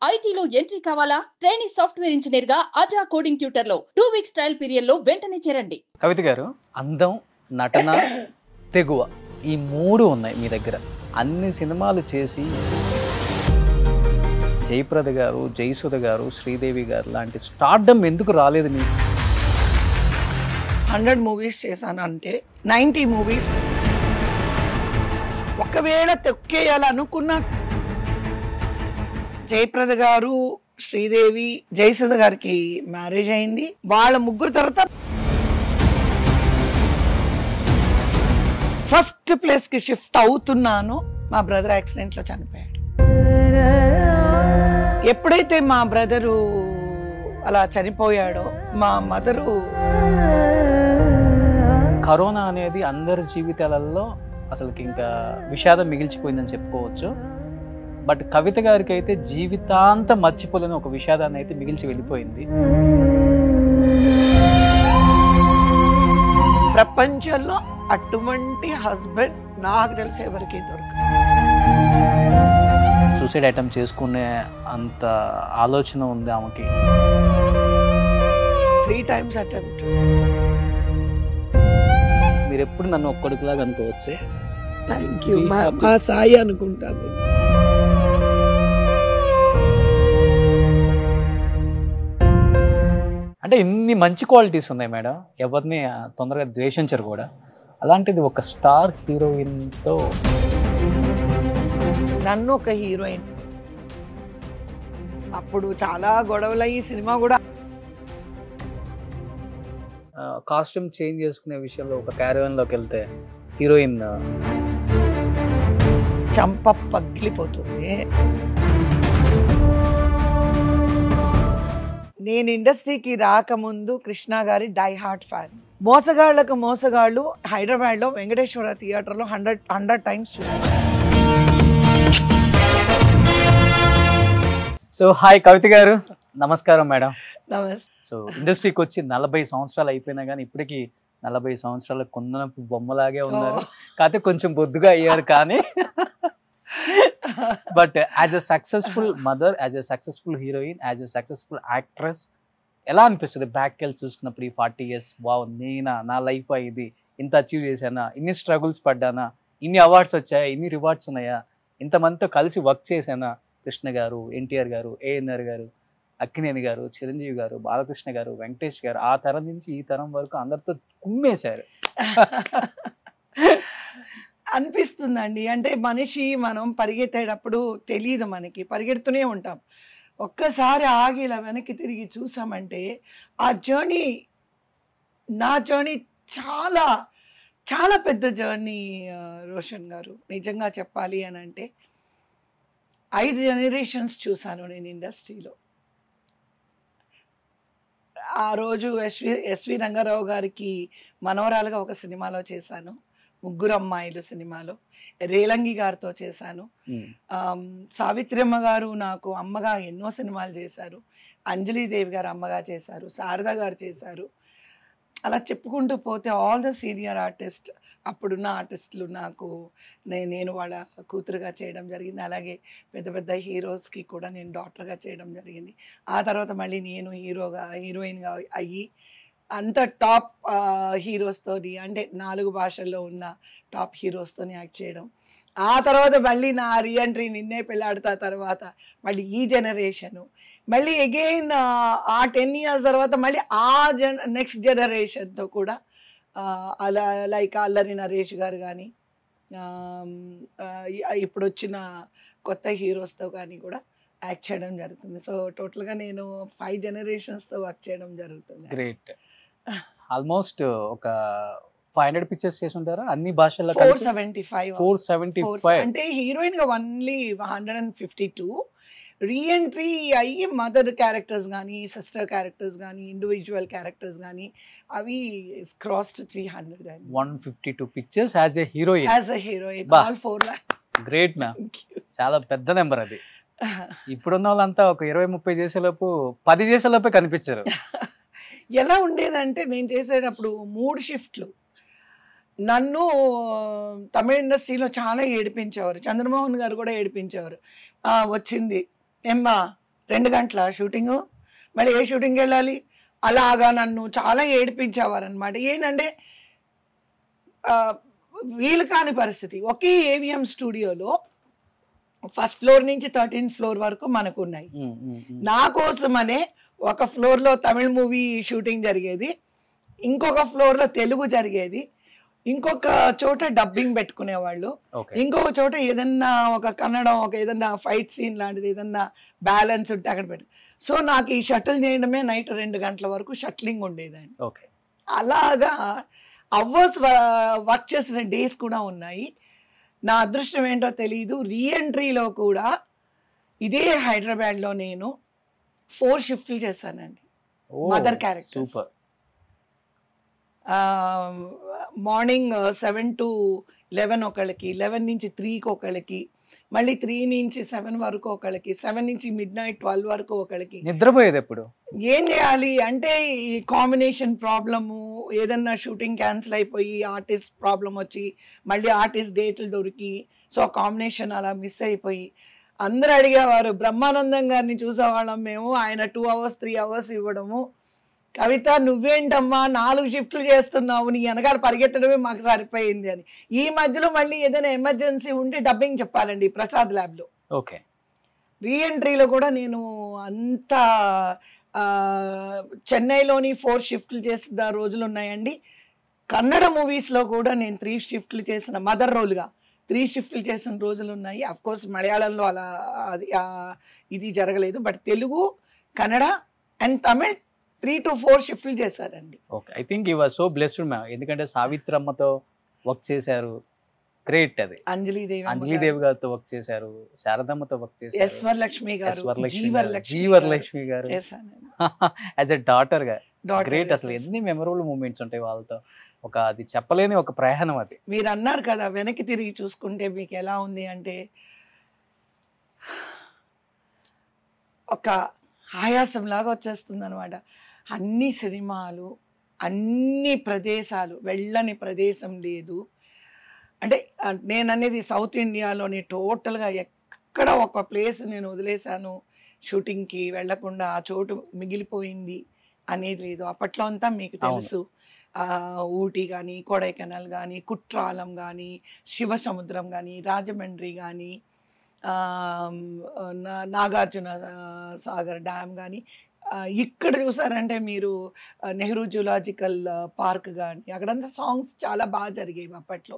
ఐటీలో ఎంట్రీ కావాలా? Training software engineer గా అజా కోడింగ్ ట్యూటర్ లో 2 వీక్స్ ట్రయల్ పీరియడ్ లో వెంటనే చేరండి. కవిత గారు, అందం, నటన, తెగువ ఈ మూడు ఉన్నాయి మీ దగ్గర. అన్ని సినిమాలు చేసి జయప్రద గారు, జయసుధ గారు, శ్రీదేవి గారు లాంటి స్టార్డమ్ ఎందుకు రాలేదు మీకు? 100 మూవీస్ చేశాను అంటే 90 మూవీస్ ఒకవేళ తొక్కేయాలనుకున్న జయప్రద గారు, శ్రీదేవి, జయసుధ గారికి మ్యారేజ్ అయింది. వాళ్ళ ముగ్గురు తర్వాత ఫస్ట్ ప్లేస్ కి షిఫ్ట్ అవుతున్నాను. మా బ్రదర్ యాక్సిడెంట్ లో చనిపోయాడు. ఎప్పుడైతే మా బ్రదరు అలా చనిపోయాడో మా మదరు, కరోనా అనేది అందరి జీవితాలలో అసలుకి ఇంకా విషాదం మిగిల్చిపోయిందని చెప్పుకోవచ్చు. బట్ కవిత గారికి అయితే జీవితాంతం మర్చిపోలేని ఒక విషాదాన్ని అయితే మిగిల్చి వెళ్ళిపోయింది. ప్రపంచంలో అటువంటి హస్బెండ్ నాకు తెలిసి ఎవరికి దొరకదు. సూసైడ్ అటెంప్ట్ చేసుకునే అంత ఆలోచన ఉంది ఆమెకి. 3 times అటెంప్ట్. మీరు ఎప్పుడు నన్ను ఒక్కడికిలాగా అనుకోవచ్చు. Thank you. మా సాయి అనుకుంటాను. అంటే ఇన్ని మంచి క్వాలిటీస్ ఉన్నాయి మేడం, ఎవరిని తొందరగా ద్వేషించరు కూడా. అలాంటిది ఒక స్టార్ హీరోయిన్తో నన్ను ఒక హీరోయిన్ అప్పుడు చాలా గొడవలు అయ్యి సినిమా కూడా కాస్ట్యూమ్ చేంజ్ చేసుకునే విషయంలో ఒక క్యారవాన్లోకి వెళ్తే హీరోయిన్ చంప పగిలిపోతుంది. నేను ఇండస్ట్రీకి రాకముందు కృష్ణ గారి డై హార్ట్ ఫ్యాన్. మోసగాళ్లకు మోసగాళ్ళు హైదరాబాద్లో వెంకటేశ్వర థియేటర్లో 100 times చూసాను. సో హాయ్ కవిత గారు, నమస్కారం మేడం. నమస్తే. సో ఇండస్ట్రీకి వచ్చి 40 సంవత్సరాలు అయిపోయినా కానీ ఇప్పటికీ 40 సంవత్సరాల కొందనపు బొమ్మలాగే ఉన్నారు. కాకపోతే కొంచెం బొద్దుగా అయ్యారు. కానీ but as a successful mother, as a successful heroine, as a successful actress ఎలా అనిపిస్తుంది బ్యాక్ వెళ్ళి చూసుకున్నప్పుడు? ఈ 40 years వావ్, నా లైఫ్ ఇది ఇంత అచీవ్ చేశానా, ఇన్ని స్ట్రగుల్స్ పడ్డానా, ఇన్ని అవార్డ్స్ వచ్చాయా, ఇన్ని రివార్డ్స్ ఉన్నాయా, ఇంతమందితో కలిసి వర్క్ చేశానా? కృష్ణ గారు, ఎన్టీఆర్ గారు, ఏఎన్ఆర్ గారు, అక్కినేని గారు, చిరంజీవి గారు, బాలకృష్ణ గారు, వెంకటేష్ గారు, ఆ తరం నుంచి ఈ తరం వరకు అందరితో కుమ్మేశారు. అనిపిస్తుందండి. అంటే మనిషి మనం పరిగెత్తేటప్పుడు తెలియదు, మనకి పరిగెడుతూనే ఉంటాం. ఒక్కసారి ఆగి ఇలా వెనక్కి తిరిగి చూసామంటే ఆ జర్నీ, నా జర్నీ చాలా చాలా పెద్ద జర్నీ రోషన్ గారు. నిజంగా చెప్పాలి అని అంటే 5 generations చూశాను నేను ఇండస్ట్రీలో. ఆ రోజు ఎస్వి రంగారావు గారికి మనవరాలుగా ఒక సినిమాలో చేశాను, ముగ్గురు అమ్మాయిలు సినిమాలో. రేలంగి గారితో చేశాను. సావిత్రమ్మ గారు నాకు అమ్మగా ఎన్నో సినిమాలు చేశారు. అంజలీదేవి గారు అమ్మగా చేశారు. శారద గారు చేశారు. అలా చెప్పుకుంటూ పోతే ఆల్ ద సీనియర్ ఆర్టిస్ట్, అప్పుడున్న ఆర్టిస్టులు నాకు నేను వాళ్ళ కూతురుగా చేయడం జరిగింది. అలాగే పెద్ద పెద్ద హీరోస్కి కూడా నేను డాటర్గా చేయడం జరిగింది. ఆ తర్వాత మళ్ళీ నేను హీరోయిన్గా అయ్యి అంత టాప్ హీరోస్తోని, అంటే 4 భాషల్లో ఉన్న టాప్ హీరోస్తోని యాక్ట్ చేయడం. ఆ తర్వాత మళ్ళీ నా రీఎంట్రీ నిన్నే పెళ్ళాడుతా తర్వాత మళ్ళీ ఈ జనరేషను, మళ్ళీ అగైన్ ఆ 10 years తర్వాత మళ్ళీ నెక్స్ట్ జనరేషన్తో కూడా అలా లైక్ అల్లరి నరేష్ గారు కానీ, ఇప్పుడు వచ్చిన కొత్త హీరోస్తో కానీ కూడా యాక్ట్ చేయడం జరుగుతుంది. సో టోటల్గా నేను 5 generations వర్క్ చేయడం జరుగుతుంది. గ్రేట్. ఆల్మోస్ట్ ఒక 500 pictures చేసి ఉంటారా అన్ని భాషల్లో? 475 అంటే హీరోయిన్ గా ఓన్లీ 152. రీఎంట్రీ అయ్యి మదర్ క్యారెక్టర్స్ కానీ, సిస్టర్ క్యారెక్టర్స్ కానీ, ఇండివిజువల్ క్యారెక్టర్స్ కానీ అవి crossed 300. 152 pictures as a heroine. All 4 lakhs. Great ma'am, చాలా పెద్ద నెంబర్ అది. ఇప్పుడున్న వాళ్ళంతా ఒక 20-30 చేసేలోపు 10 చేసేలోపే కనిపించారు. ఎలా ఉండేదంటే నేను చేసేటప్పుడు 3 షిఫ్ట్లు. నన్ను తమిళ ఇండస్ట్రీలో చాలా ఏడిపించేవారు. చంద్రమోహన్ గారు కూడా ఏడిపించేవారు. వచ్చింది ఏమ్మా 2 గంటల షూటింగు, మళ్ళీ ఏ షూటింగ్కి వెళ్ళాలి, అలాగా నన్ను చాలా ఏడిపించేవారు అనమాట. ఏంటంటే వీలు కాని పరిస్థితి. ఒకే ఏవిఎం స్టూడియోలో ఫస్ట్ ఫ్లోర్ నుంచి 13th ఫ్లోర్ వరకు మనకు ఉన్నాయి. నా కోసమనే ఒక ఫ్లోర్లో తమిళ్ మూవీ షూటింగ్ జరిగేది, ఇంకొక ఫ్లోర్లో తెలుగు జరిగేది, ఇంకొక చోట డబ్బింగ్ పెట్టుకునేవాళ్ళు, ఇంకొక చోట ఏదన్నా ఒక కన్నడం, ఒక ఏదన్నా ఫైట్ సీన్ లాంటిది ఏదన్నా బ్యాలెన్స్ ఉంటే అక్కడ పెట్టు. సో నాకు ఈ షటిల్ చేయడమే నైట్ 2 గంటల వరకు షట్లింగ్ ఉండేదండి. అలాగా అవర్స్ వర్క్ చేసిన డేస్ కూడా ఉన్నాయి. నా అదృష్టం ఏంటో తెలియదు, రీఎంట్రీలో కూడా ఇదే హైదరాబాద్లో నేను 4 షిఫ్ట్లు చేశానండి. మదర్ క్యారెక్టర్ మార్నింగ్ 7 to 11 ఒకళ్ళకి, 11 నుంచి 3కి ఒకళ్ళకి, మళ్ళీ 3 నుంచి 7 వరకు ఒకళ్ళకి, 7 నుంచి midnight 12 వరకు ఒకళ్ళకి. నిద్రపోయేది ఎప్పుడు? ఏం చేయాలి అంటే ఈ కాంబినేషన్ ప్రాబ్లము, ఏదన్నా షూటింగ్ క్యాన్సిల్ అయిపోయి ఆర్టిస్ట్ ప్రాబ్లం వచ్చి మళ్ళీ ఆర్టిస్ట్ డేట్లు దొరికి, సో కాంబినేషన్ అలా మిస్ అయిపోయి అందరూ అడిగేవారు. బ్రహ్మానందం గారిని చూసేవాళ్ళం మేము, ఆయన 2 hours 3 hours ఇవ్వడము. కవిత నువ్వేంటమ్మా 4 షిఫ్ట్లు చేస్తున్నావు, నీ వెనకాల పరిగెత్తడమే మాకు సరిపోయింది అని. ఈ మధ్యలో మళ్ళీ ఏదైనా ఎమర్జెన్సీ ఉంటే డబ్బింగ్ చెప్పాలండి ప్రసాద్ ల్యాబ్లో. రీఎంట్రీలో కూడా నేను అంత చెన్నైలోని 4 షిఫ్ట్లు చేసిన రోజులు ఉన్నాయండి. కన్నడ మూవీస్లో కూడా నేను 3 షిఫ్ట్లు చేసిన, మదర్ రోల్గా 3 షిఫ్ట్లు చేసిన రోజులు ఉన్నాయి. అఫ్కోర్స్ మలయాళంలో అలా ఇది జరగలేదు, but Telugu, Kannada and Tamil 3 to 4 షిఫ్ట్లు చేశారండి. I think you are so blessed ma'am. ఎందుకంటే సావిత్రమ్మతో వర్క్ చేశారు, గ్రేట్. అది అంజలిదేవి గారితో వర్క్ చేశారు, శారదమ్మతో వర్క్ చేశారు, ఎస్ వరలక్ష్మి గారు, జీవరలక్ష్మి గారు యాజ్ ఎ డాటర్ గా. గ్రేట్. అసలు ఎన్ని మెమరబుల్ మూమెంట్స్ ఉంటాయి వాళ్ళతో. అది చెప్పలేని ఒక ప్రయాణం అది. మీరు అన్నారు కదా వెనక్కి తిరిగి చూసుకుంటే మీకు ఎలా ఉంది అంటే ఒక ఆయాసం లాగా వచ్చేస్తుంది అనమాట. అన్ని సినిమాలు, అన్ని ప్రదేశాలు, వెళ్ళని ప్రదేశం లేదు. అంటే నేను అనేది సౌత్ ఇండియాలోని టోటల్గా ఎక్కడ ఒక ప్లేస్ నేను వదిలేశాను షూటింగ్కి వెళ్ళకుండా, ఆ చోటు మిగిలిపోయింది అనేది లేదు. అప్పట్లో అంతా మీకు తెలుసు, ఊటీ కానీ, కొడైకెనాల్ కానీ, కుట్రాలం కానీ, శివసముద్రం కానీ, రాజమండ్రి కానీ, నాగార్జున సాగర్ డ్యామ్ కానీ, ఇక్కడ చూసారంటే మీరు నెహ్రూ జూలాజికల్ పార్క్ కానీ, అక్కడంతా సాంగ్స్ చాలా బాగా జరిగేవి అప్పట్లో.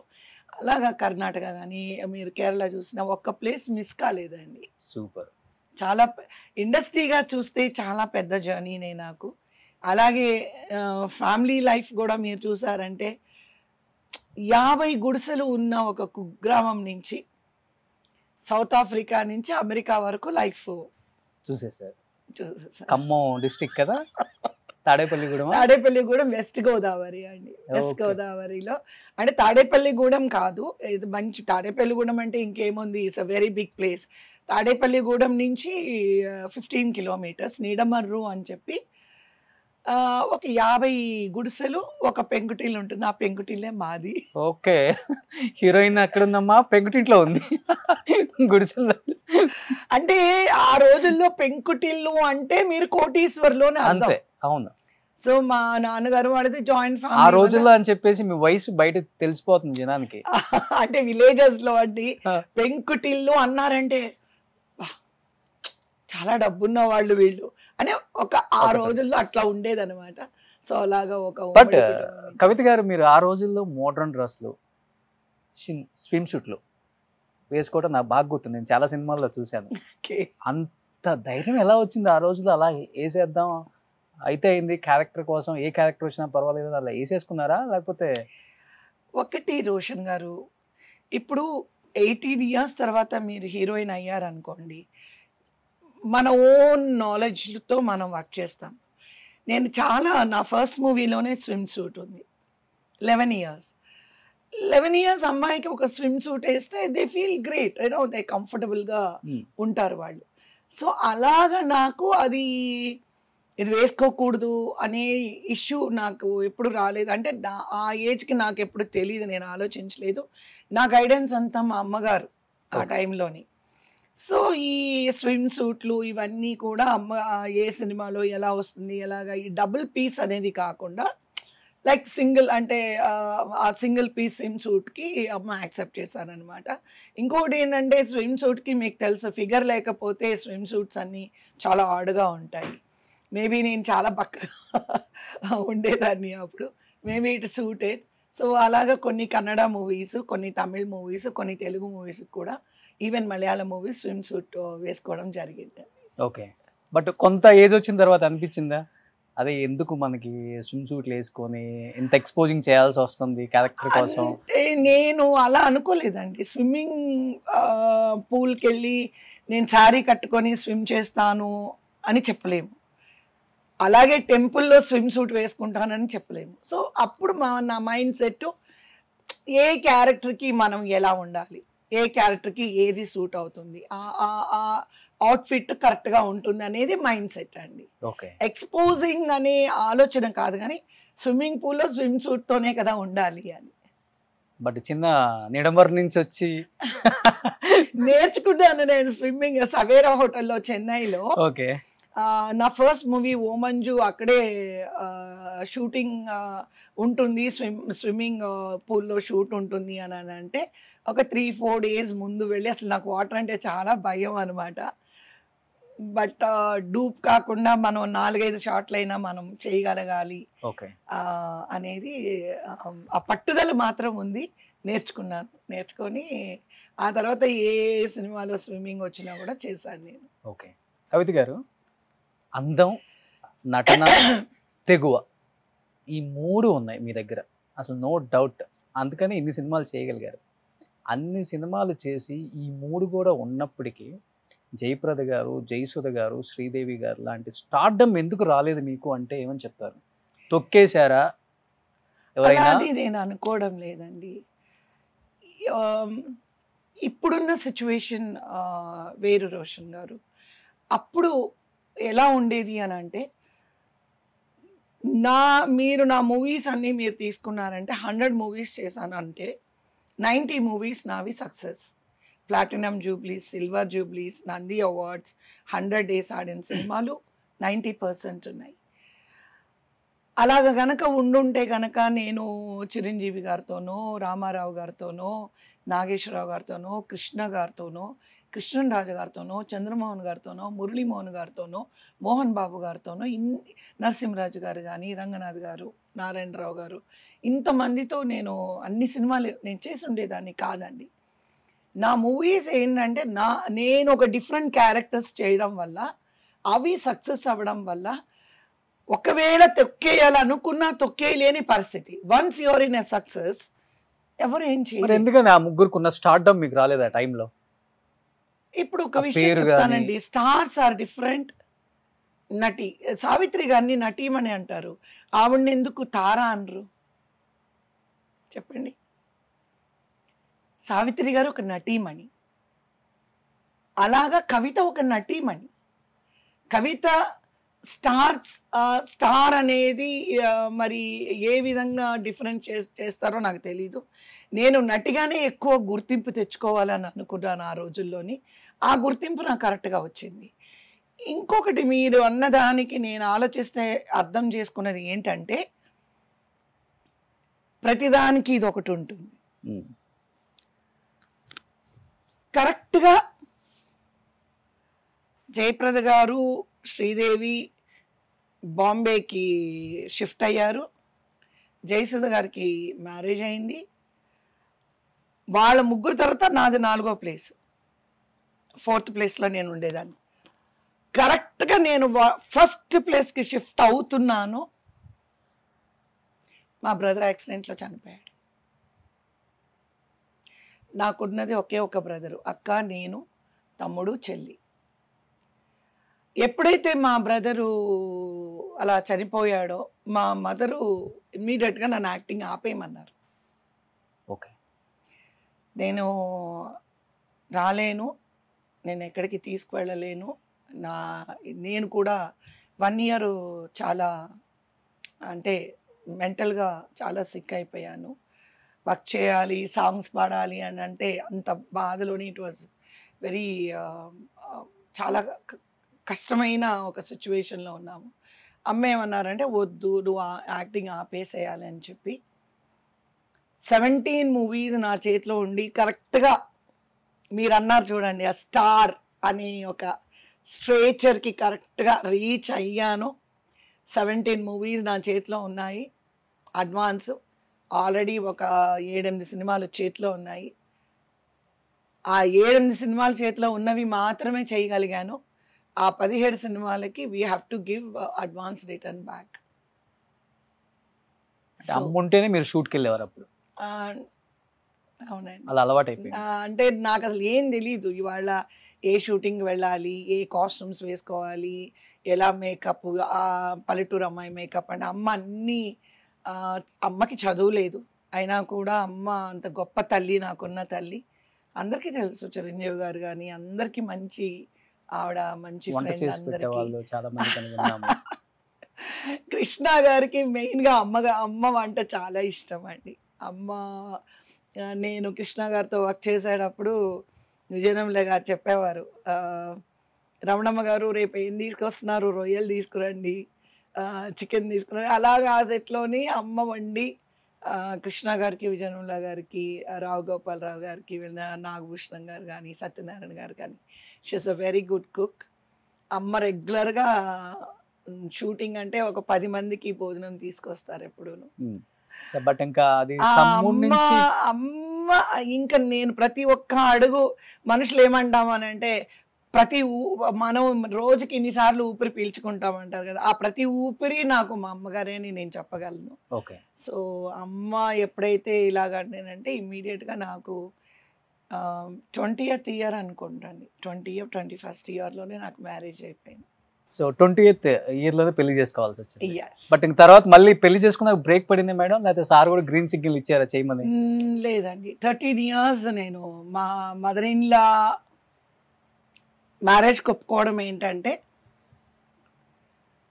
అలాగా కర్ణాటక కానీ, మీరు కేరళ చూసిన ఒక్క ప్లేస్ మిస్ కాలేదండి. సూపర్. చాలా ఇండస్ట్రీగా చూస్తే చాలా పెద్ద జర్నీనే నాకు. అలాగే ఫ్యామిలీ లైఫ్ కూడా మీరు చూసారంటే 50 గుడిసెలు ఉన్న ఒక కుగ్రామం నుంచి సౌత్ ఆఫ్రికా నుంచి అమెరికా వరకు లైఫ్ చూసేసారు. ఖమ్మం డిస్ట్రిక్ట్ కదా, తాడేపల్లిగూడెం వెస్ట్ గోదావరి అండి. వెస్ట్ గోదావరిలో అంటే తాడేపల్లిగూడెం కాదు, ఇది మంచి తాడేపల్లిగూడెం అంటే ఇంకేముంది, it's a very big place. Tadepalligudem నుంచి 15 kilometers నీడమర్రు అని చెప్పి ఒక 50 గుడిసెలు, ఒక పెంకుటిల్లు ఉంటుంది. ఆ పెంకుటిల్లే మాది. ఓకే, హీరోయిన్ అక్కడ ఉందమ్మా, పెంకుటింట్లో ఉంది గుడిసెల్లో. అంటే ఆ రోజుల్లో పెంకుటిల్లు అంటే మీరు కోటీశ్వర్లోనే అంతే. అవును. సో మా నాన్నగారు వాళ్ళది జాయింట్ ఫ్యామిలీ. ఆ రోజుల్లో అని చెప్పేసి మీ వయసు బయట తెలిసిపోతుంది జనానికి. అంటే విలేజెస్ లో అండి పెంకుటిల్లు అన్నారంటే చాలా డబ్బున్న వాళ్ళు వీళ్ళు అని ఒక ఆ రోజుల్లో అట్లా ఉండేది అనమాట. సో అలాగా ఒక. బట్ కవిత గారు, మీరు ఆ రోజుల్లో మోడ్రన్ డ్రెస్లు, స్విమ్ షూట్లు వేసుకోవడం నాకు బాగా గుర్తుంది, నేను చాలా సినిమాల్లో చూశాను. అంత ధైర్యం ఎలా వచ్చింది ఆ రోజుల్లో? అలా వేసేద్దాం అయితే అయింది, క్యారెక్టర్ కోసం ఏ క్యారెక్టర్ వచ్చినా పర్వాలేదు అలా వేసేసుకున్నారా? లేకపోతే ఒకటి రోషన్ గారు, ఇప్పుడు 18 years తర్వాత మీరు హీరోయిన్ అయ్యారనుకోండి, మన ఓన్ నాలెడ్జ్తో మనం వర్క్ చేస్తాం. నేను చాలా, నా ఫస్ట్ మూవీలోనే స్విమ్ సూట్ ఉంది. 11 years అమ్మాయికి ఒక స్విమ్ సూట్ వేస్తే దే ఫీల్ గ్రేట్, దే కంఫర్టబుల్గా ఉంటారు వాళ్ళు. సో అలాగా నాకు అది ఇది వేసుకోకూడదు అనే ఇష్యూ నాకు ఎప్పుడు రాలేదు. అంటే ఆ ఏజ్కి నాకు ఎప్పుడు తెలియదు, నేను ఆలోచించలేదు. నా గైడెన్స్ అంతా మా అమ్మగారు ఆ టైంలోని. సో ఈ స్విమ్ సూట్లు ఇవన్నీ కూడా ఏ సినిమాలో ఎలా వస్తుంది ఎలాగా ఈ డబుల్ పీస్ అనేది కాకుండా లైక్ సింగిల్ అంటే ఆ సింగిల్ పీస్ స్విమ్ సూట్కి అమ్మ యాక్సెప్ట్ చేశారనమాట. ఇంకోటి ఏంటంటే స్విమ్ సూట్కి మీకు తెలుసు ఫిగర్ లేకపోతే స్విమ్ సూట్స్ అన్నీ చాలా ఆడుగా ఉంటాయి. మేబీ నేను చాలా బక్కగా ఉండేదాన్ని అప్పుడు. Maybe it suited. సో అలాగా కొన్ని కన్నడ మూవీస్, కొన్ని తమిళ్ మూవీస్, కొన్ని తెలుగు మూవీస్ కూడా even Malayalam movies swim suit వేసుకోవడం జరిగింది. ఓకే. బట్ కొంత ఏజ్ వచ్చిన తర్వాత అనిపించిందా అదే ఎందుకు మనకి స్విమ్ సూట్లు వేసుకొని ఇంత ఎక్స్పోజింగ్ చేయాల్సి వస్తుంది క్యారెక్టర్ కోసం? అంటే నేను అలా అనుకోలేదండి. స్విమ్మింగ్ పూల్కి వెళ్ళి నేను శారీ కట్టుకొని స్విమ్ చేస్తాను అని చెప్పలేము. అలాగే టెంపుల్లో స్విమ్ సూట్ వేసుకుంటానని చెప్పలేము. సో అప్పుడు నా మైండ్ సెట్ ఏ క్యారెక్టర్కి మనం ఎలా ఉండాలి, ఏ క్యారెక్టర్కి ఏది సూట్ అవుతుంది, అవుట్ఫిట్ కరెక్ట్గా ఉంటుంది అనేది మైండ్ సెట్ అండి. ఓకే. ఎక్స్పోజింగ్ అనే ఆలోచన కాదు, కానీ స్విమ్మింగ్ పూల్లో స్విమ్ సూట్తోనే కదా ఉండాలి అని. బట్ చిన్న నిడమర్ నుంచి వచ్చి నేర్చుకున్నాను నేను స్విమ్మింగ్ సవేరా హోటల్లో చెన్నైలో. ఓకే. నా ఫస్ట్ మూవీ ఓ మంజు అక్కడే షూటింగ్ ఉంటుంది, స్విమ్మింగ్ పూల్లో షూట్ ఉంటుంది అని అంటే ఒక 3-4 డేస్ ముందు వెళ్ళి, అసలు నాకు వాటర్ అంటే చాలా భయం అనమాట. బట్ డూప్ కాకుండా మనం 4-5 షాట్లైనా మనం చేయగలగాలి ఓకే అనేది ఆ పట్టుదల మాత్రం ఉంది. నేర్చుకొని ఆ తర్వాత ఏ సినిమాలో స్విమ్మింగ్ వచ్చినా కూడా చేశాను నేను. ఓకే. కవిత గారు, అందం, నటన, తెగువ ఈ 3 ఉన్నాయి మీ దగ్గర, అసలు నో డౌట్. అందుకని ఇన్ని సినిమాలు చేయగలిగారు. అన్ని సినిమాలు చేసి ఈ 3 కూడా ఉన్నప్పటికీ జయప్రద గారు, జయసుధ గారు, శ్రీదేవి గారు లాంటి స్టార్డమ్ ఎందుకు రాలేదు మీకు అంటే ఏమని చెప్తారు? తొక్కేశారా ఎవరైనా? అలాగే నేను అనుకోవడం లేదండి. ఇప్పుడున్న సిచ్యువేషన్ వేరు రోషన్ గారు. అప్పుడు ఎలా ఉండేది అని అంటే, మీరు నా మూవీస్ అన్నీ మీరు తీసుకున్నారంటే 100 మూవీస్ చేశాను అంటే 90 మూవీస్ నావి సక్సెస్. ప్లాటినం జూబ్లీస్, సిల్వర్ జూబ్లీస్, నంది అవార్డ్స్, 100 డేస్ ఆడిన సినిమాలు 90% ఉన్నాయి. అలాగ గనక ఉండుంటే గనక నేను చిరంజీవి గారితోనో, రామారావు గారితోనో, నాగేశ్వరరావు గారితోనో, కృష్ణ గారితోనో, కృష్ణరాజు గారితోనో, చంద్రమోహన్ గారితోనో, మురళీమోహన్ గారితోనో, మోహన్ బాబు గారితోనో, నరసింహరాజు గారు కానీ, రంగనాథ్ గారు, నారాయణరావు గారు, ఇంతమందితో నేను అన్ని సినిమాలు నేను చేసి ఉండేదాన్ని కాదండి. నా మూవీస్ ఏంటంటే నేను ఒక డిఫరెంట్ క్యారెక్టర్స్ చేయడం వల్ల, అవి సక్సెస్ అవ్వడం వల్ల, ఒకవేళ తొక్కేయాలనుకున్నా తొక్కేయలేని పరిస్థితి. Once your in a success ఎవరు ఏం చేయరు. ఎందుకని ఆ ముగ్గురుకున్న స్టార్డమ్ మీకు రాలేదు ఆ టైంలో? ఇప్పుడు ఒక విషయం చెప్తానండి, స్టార్స్ ఆర్ డిఫరెంట్. నటి సావిత్రి గారిని నటీమని అంటారు, ఆవిడని ఎందుకు తారా అనరు చెప్పండి? సావిత్రి గారు ఒక నటీమణి, అలాగా కవిత ఒక నటీమణి. కవిత స్టార్ అనేది మరి ఏ విధంగా డిఫరెంట్ చేస్తారో నాకు తెలీదు. నేను నటిగానే ఎక్కువ గుర్తింపు తెచ్చుకోవాలని అనుకున్నాను ఆ రోజుల్లోని. ఆ గుర్తింపు నాకు కరెక్ట్గా వచ్చింది. ఇంకొకటి మీరు అన్నదానికి నేను ఆలోచిస్తే అర్థం చేసుకున్నది ఏంటంటే, ప్రతిదానికి ఇది ఒకటి ఉంటుంది. కరెక్ట్గా జయప్రద గారు, శ్రీదేవి బాంబేకి షిఫ్ట్ అయ్యారు. జయసుధ గారికి మ్యారేజ్ అయింది. వాళ్ళ ముగ్గురు తర్వాత నాది 4వ ప్లేస్, 4th ప్లేస్లో నేను ఉండేదాన్ని. కరెక్ట్గా నేను ఫస్ట్ ప్లేస్కి షిఫ్ట్ అవుతున్నాను, మా బ్రదర్ యాక్సిడెంట్లో చనిపోయాడు. నాకున్నది ఒకే ఒక బ్రదరు, అక్క, నేను, తమ్ముడు, చెల్లి. ఎప్పుడైతే మా బ్రదరు అలా చనిపోయాడో మా మదరు ఇమ్మీడియట్గా నన్ను యాక్టింగ్ ఆపేయమన్నారు. ఓకే. నేను రాలేను, నేను ఎక్కడికి తీసుకువెళ్ళలేను. నేను కూడా 1 year చాలా అంటే మెంటల్గా చాలా సిక్ అయిపోయాను. వర్క్ చేయాలి, సాంగ్స్ పాడాలి అని అంటే అంత బాధలోని ఇట్ వాజ్ వెరీ చాలా కష్టమైన ఒక సిచ్యువేషన్లో ఉన్నాము. అమ్మ ఏమన్నారంటే వద్దు నువ్వు యాక్టింగ్ ఆపేసేయాలి అని చెప్పి 17 మూవీస్ నా చేతిలో ఉండి కరెక్ట్గా మీరు అన్నారు చూడండి ఆ స్టార్ అనే ఒక స్ట్రేచర్కి కరెక్ట్గా రీచ్ అయ్యాను. 17 మూవీస్ నా చేతిలో ఉన్నాయి. అడ్వాన్స్ ఆల్రెడీ ఒక 7-8 సినిమాలు చేతిలో ఉన్నాయి. ఆ 7-8 సినిమాలు చేతిలో ఉన్నవి మాత్రమే చేయగలిగాను. ఆ 17 సినిమాలకి we have to give advance return back. అమ్ముంటేనే మీరు షూట్కి వెళ్ళేవారు అప్పుడు? అవునండి. అలా అలవాటు అయిపోయింది. అంటే నాకు అసలు ఏం తెలీదు ఇవాళ ఏ షూటింగ్ వెళ్ళాలి, ఏ కాస్ట్యూమ్స్ వేసుకోవాలి, ఎలా మేకప్, ఆ పల్లెటూరు అమ్మాయి మేకప్ అంటే అమ్మ అన్నీ అమ్మకి చదువు లేదు అయినా కూడా అమ్మ అంత గొప్ప తల్లి, నాకున్న తల్లి. అందరికీ తెలుసు చిరంజీవి గారు కానీ అందరికీ మంచి ఆవిడ, మంచి వంట ఫ్రెండ్ చేసి అందరికీ. పెట్టేవాళ్ళు చాలా మంది కనుగొన్నాము. కృష్ణ గారికి మెయిన్గా అమ్మ వంట చాలా ఇష్టం అండి. అమ్మ నేను కృష్ణ గారితో వర్క్ చేసేటప్పుడు విజయనంలే గారు చెప్పేవారు, రమణమ్మ గారు రేపు ఏం తీసుకొస్తున్నారు, రొయ్యలు తీసుకురండి, చికెన్ తీసుకురండి. అలాగా ఆ సెట్లోని అమ్మ వండి కృష్ణ గారికి, విజయనంల గారికి, రావు గోపాలరావు గారికి, నాగభూషణం గారు కానీ, సత్యనారాయణ గారు కానీ, she's a very good cook. అమ్మ రెగ్యులర్గా షూటింగ్ అంటే ఒక 10 మందికి భోజనం తీసుకొస్తారు ఎప్పుడూను. బట్ ఇంకా అది తమ్ముడి నుంచి అమ్మ ఇంకా నేను ప్రతి ఒక్క అడుగు మనుషులు ఏమంటామనంటే మనం రోజుకి ఇన్నిసార్లు ఊపిరి పీల్చుకుంటామంటారు కదా, ఆ ప్రతి ఊపిరి నాకు మా అమ్మగారే అని నేను చెప్పగలను. ఓకే. సో అమ్మ ఎప్పుడైతే ఇలాగంటేనంటే ఇమ్మీడియట్గా నాకు 20th ఇయర్ అనుకుంటాను, 21st ఇయర్లోనే నాకు మ్యారేజ్ అయిపోయింది. సో 20th ఇయర్లోనే పెళ్లి చేసుకోవాల్సి వచ్చింది. Yes. బట్ ఇంక తర్వాత మళ్ళీ పెళ్లి చేసుకున్న బ్రేక్ పడింది మేడం, లేకపోతే సార్ కూడా గ్రీన్ సిగ్నల్ ఇచ్చారా చేయమని? లేదండి, 13 years నేను మా మదర్ ఇన్లా మ్యారేజ్కి ఒప్పుకోవడం ఏంటంటే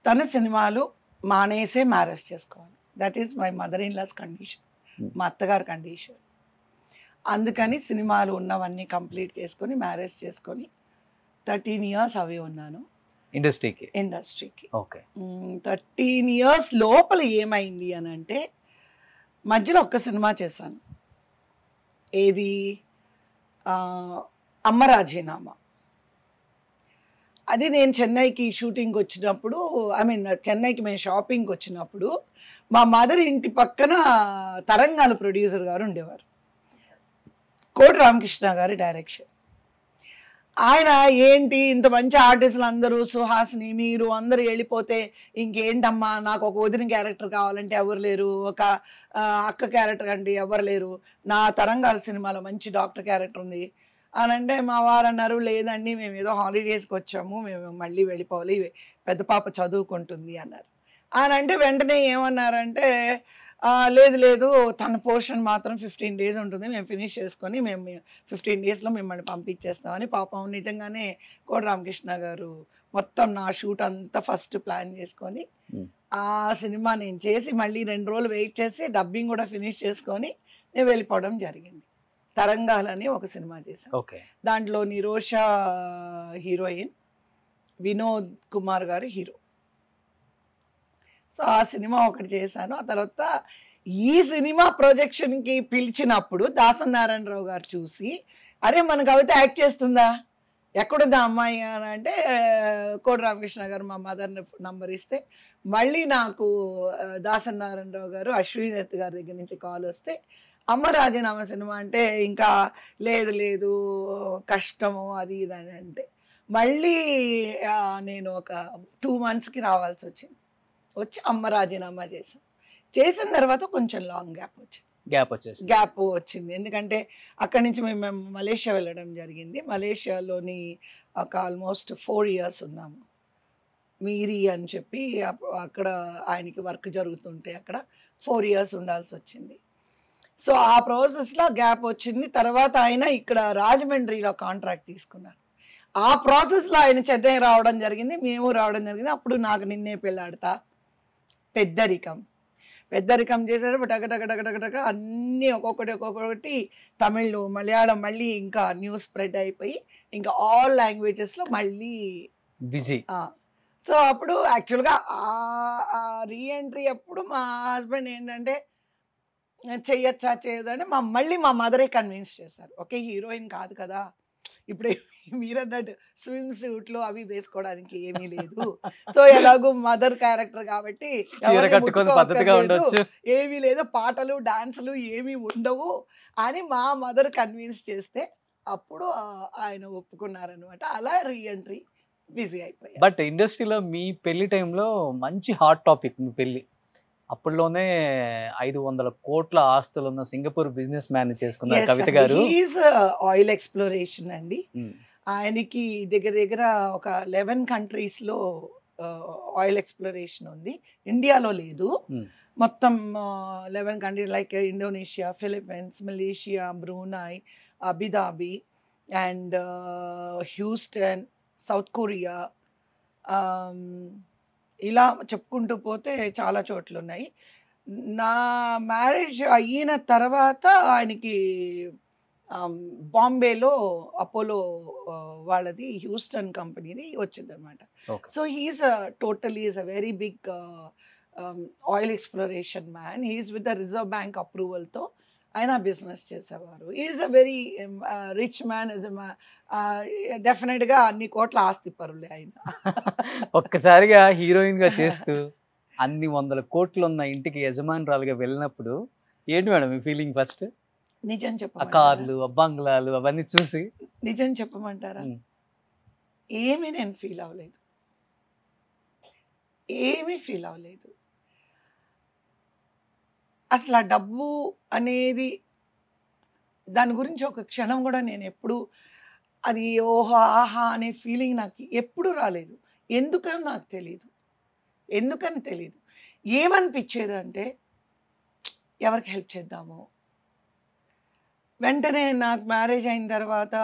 తన సినిమాలు మానేసే మ్యారేజ్ చేసుకోవాలి. That is my mother in laws condition, మా అత్తగారి కండిషన్. అందుకని సినిమాలు ఉన్నవన్నీ కంప్లీట్ చేసుకొని మ్యారేజ్ చేసుకొని 13 years అవి ఉన్నాను ఇండస్ట్రీకి. ఓకే. 13 years లోపల ఏమైంది అని అంటే మధ్యలో ఒక్క సినిమా చేశాను, ఏది అమ్మ రాజీనామా. అది నేను చెన్నైకి షూటింగ్ వచ్చినప్పుడు, చెన్నైకి మేము షాపింగ్కి వచ్చినప్పుడు మా మదర్ ఇంటి పక్కన తరంగాల ప్రొడ్యూసర్ గారు ఉండేవారు, కోటి రామకృష్ణ గారి డైరెక్షన్. ఆయన ఏంటి ఇంత మంచి ఆర్టిస్టులు అందరూ, సుహాసిని మీరు అందరూ వెళ్ళిపోతే ఇంకేంటమ్మా, నాకు ఒక వదిన క్యారెక్టర్ కావాలంటే ఎవరు లేరు, ఒక అక్క క్యారెక్టర్ అంటే ఎవరు లేరు, నా తరంగాల సినిమాలో మంచి డాక్టర్ క్యారెక్టర్ ఉంది అని అంటే మా వారు అన్నారు, లేదండి మేము ఏదో హాలిడేస్కి వచ్చాము, మేము మళ్ళీ వెళ్ళిపోవాలి, పెద్ద పాప చదువుకుంటుంది అన్నారు. అని అంటే వెంటనే ఏమన్నారంటే లేదు తన పోర్షన్ మాత్రం 15 days ఉంటుంది, మేము ఫినిష్ చేసుకొని మేము 15 daysలో మిమ్మల్ని పంపించేస్తామని. పాపం నిజంగానే కోటి రామకృష్ణ గారు మొత్తం నా షూట్ అంతా ఫస్ట్ ప్లాన్ చేసుకొని ఆ సినిమా నేను చేసి మళ్ళీ 2 రోజులు వెయిట్ చేసి డబ్బింగ్ కూడా ఫినిష్ చేసుకొని నేను వెళ్ళిపోవడం జరిగింది. తరంగాలని ఒక సినిమా చేశాను. దాంట్లో నిరోషా హీరోయిన్, వినోద్ కుమార్ గారు హీరో. సో ఆ సినిమా ఒకటి చేశాను. ఆ తర్వాత ఈ సినిమా ప్రొజెక్షన్కి పిలిచినప్పుడు దాసన్ నారాయణరావు గారు చూసి, అరే మన కవిత యాక్ట్ చేస్తుందా, ఎక్కడుందా అమ్మాయి అని అంటే కోటి రామకృష్ణ గారు మా మదర్ నంబర్ ఇస్తే మళ్ళీ నాకు దాసన్ నారాయణరావు గారు, అశ్విని దత్ గారి దగ్గర నుంచి కాల్ వస్తే అమ్మ రాజీనామా సినిమా అంటే ఇంకా లేదు కష్టము అది ఇది అని అంటే మళ్ళీ నేను ఒక 2 monthsకి రావాల్సి వచ్చింది. వచ్చి అమ్మ రాజీనామా చేసిన తర్వాత కొంచెం లాంగ్ గ్యాప్ వచ్చింది. ఎందుకంటే అక్కడి నుంచి మేము మలేషియా వెళ్ళడం జరిగింది. మలేషియాలోని ఒక ఆల్మోస్ట్ 4 years ఉన్నాము. మీరి అని చెప్పి అక్కడ ఆయనకి వర్క్ జరుగుతుంటే అక్కడ 4 years ఉండాల్సి వచ్చింది. సో ఆ ప్రాసెస్లో గ్యాప్ వచ్చింది. తర్వాత ఆయన ఇక్కడ రాజమండ్రిలో కాంట్రాక్ట్ తీసుకున్నారు. ఆ ప్రాసెస్లో ఆయన చెన్నై రావడం జరిగింది, మేము రావడం జరిగింది. అప్పుడు నాకు నిన్నే పెళ్ళాడతా, పెద్దరికం చేశారు, టక టక టక టక టక అన్నీ ఒక్కొక్కటి తమిళ్ మలయాళం మళ్ళీ ఇంకా న్యూస్ స్ప్రెడ్ అయిపోయి ఇంకా ఆల్ లాంగ్వేజెస్లో మళ్ళీ బిజీ. సో అప్పుడు యాక్చువల్గా రీఎంట్రీ అప్పుడు మా హస్బెండ్ ఏంటంటే చెయ్యొచ్చా చేయదని మళ్ళీ మా మదరే కన్విన్స్ చేశారు. ఓకే, హీరోయిన్ కాదు కదా, ఇప్పుడు మీరన్నట్టు స్విమ్ సూట్లు అవి వేసుకోవడానికి ఏమీ లేదు, సో ఎలాగో మదర్ క్యారెక్టర్ కాబట్టి ఏమీ లేదు, పాటలు డాన్సులు ఏమీ ఉండవు అని మా మదర్ కన్విన్స్ చేస్తే అప్పుడు ఆయన ఒప్పుకున్నారనమాట. అలా రీఎంట్రీ బిజీ అయిపోయాయి. బట్ ఇండస్ట్రీలో మీ పెళ్లి టైంలో మంచి హాట్ టాపిక్ మీ పెళ్లి. అప్పుడులోనే 500 కోట్ల ఆస్తులు ఉన్న సింగపూర్ బిజినెస్ మ్యాన్ చేసుకున్నారు కవిత గారు. ఆయిల్ ఎక్స్ప్లోరేషన్ అండి. ఆయనకి దగ్గర దగ్గర ఒక 11 కంట్రీస్లో ఆయిల్ ఎక్స్ప్లోరేషన్ ఉంది, ఇండియాలో లేదు. మొత్తం 11 countries like Indonesia, Philippines, Malaysia, Brunei, Abu Dhabi and Houston, south Korea, ఇలా చెప్పుకుంటూ పోతే చాలా చోట్ల ఉన్నాయి. నా మ్యారేజ్ అయిన తర్వాత ఆయనకి బాంబేలో అపోలో వాళ్ళది హ్యూస్టన్ కంపెనీది వచ్చిందనమాట. So he's totally is a very big oil exploration man. He's with the Reserve Bank అప్రూవల్తో ఆయన బిజినెస్ చేసేవారు. Is a very rich man. డెఫినెట్గా అన్ని కోట్ల ఆస్తి పరులే ఆయన. ఒక్కసారిగా హీరోయిన్ గా చేస్తూ అన్ని 100 కోట్లు ఉన్న ఇంటికి యజమానురాలుగా వెళ్ళినప్పుడు ఏంటి మేడం మీ ఫీలింగ్? ఫస్ట్ నిజం ఆ కార్లు, ఆ బంగ్లాలు అవన్నీ చూసి నిజం చెప్పమంటారా, ఏమీ నేను ఫీల్ అవ్వలేదు, ఏమీ ఫీల్ అవ్వలేదు. అసలు ఆ డబ్బు అనేది దాని గురించి ఒక క్షణం కూడా నేను ఎప్పుడు అది ఓహో ఆహా అనే ఫీలింగ్ నాకు ఎప్పుడు రాలేదు. ఎందుకని నాకు తెలీదు, ఎందుకని తెలీదు. ఏమనిపించేది అంటే ఎవరికి హెల్ప్ చేద్దాము. వెంటనే నాకు మ్యారేజ్ అయిన తర్వాత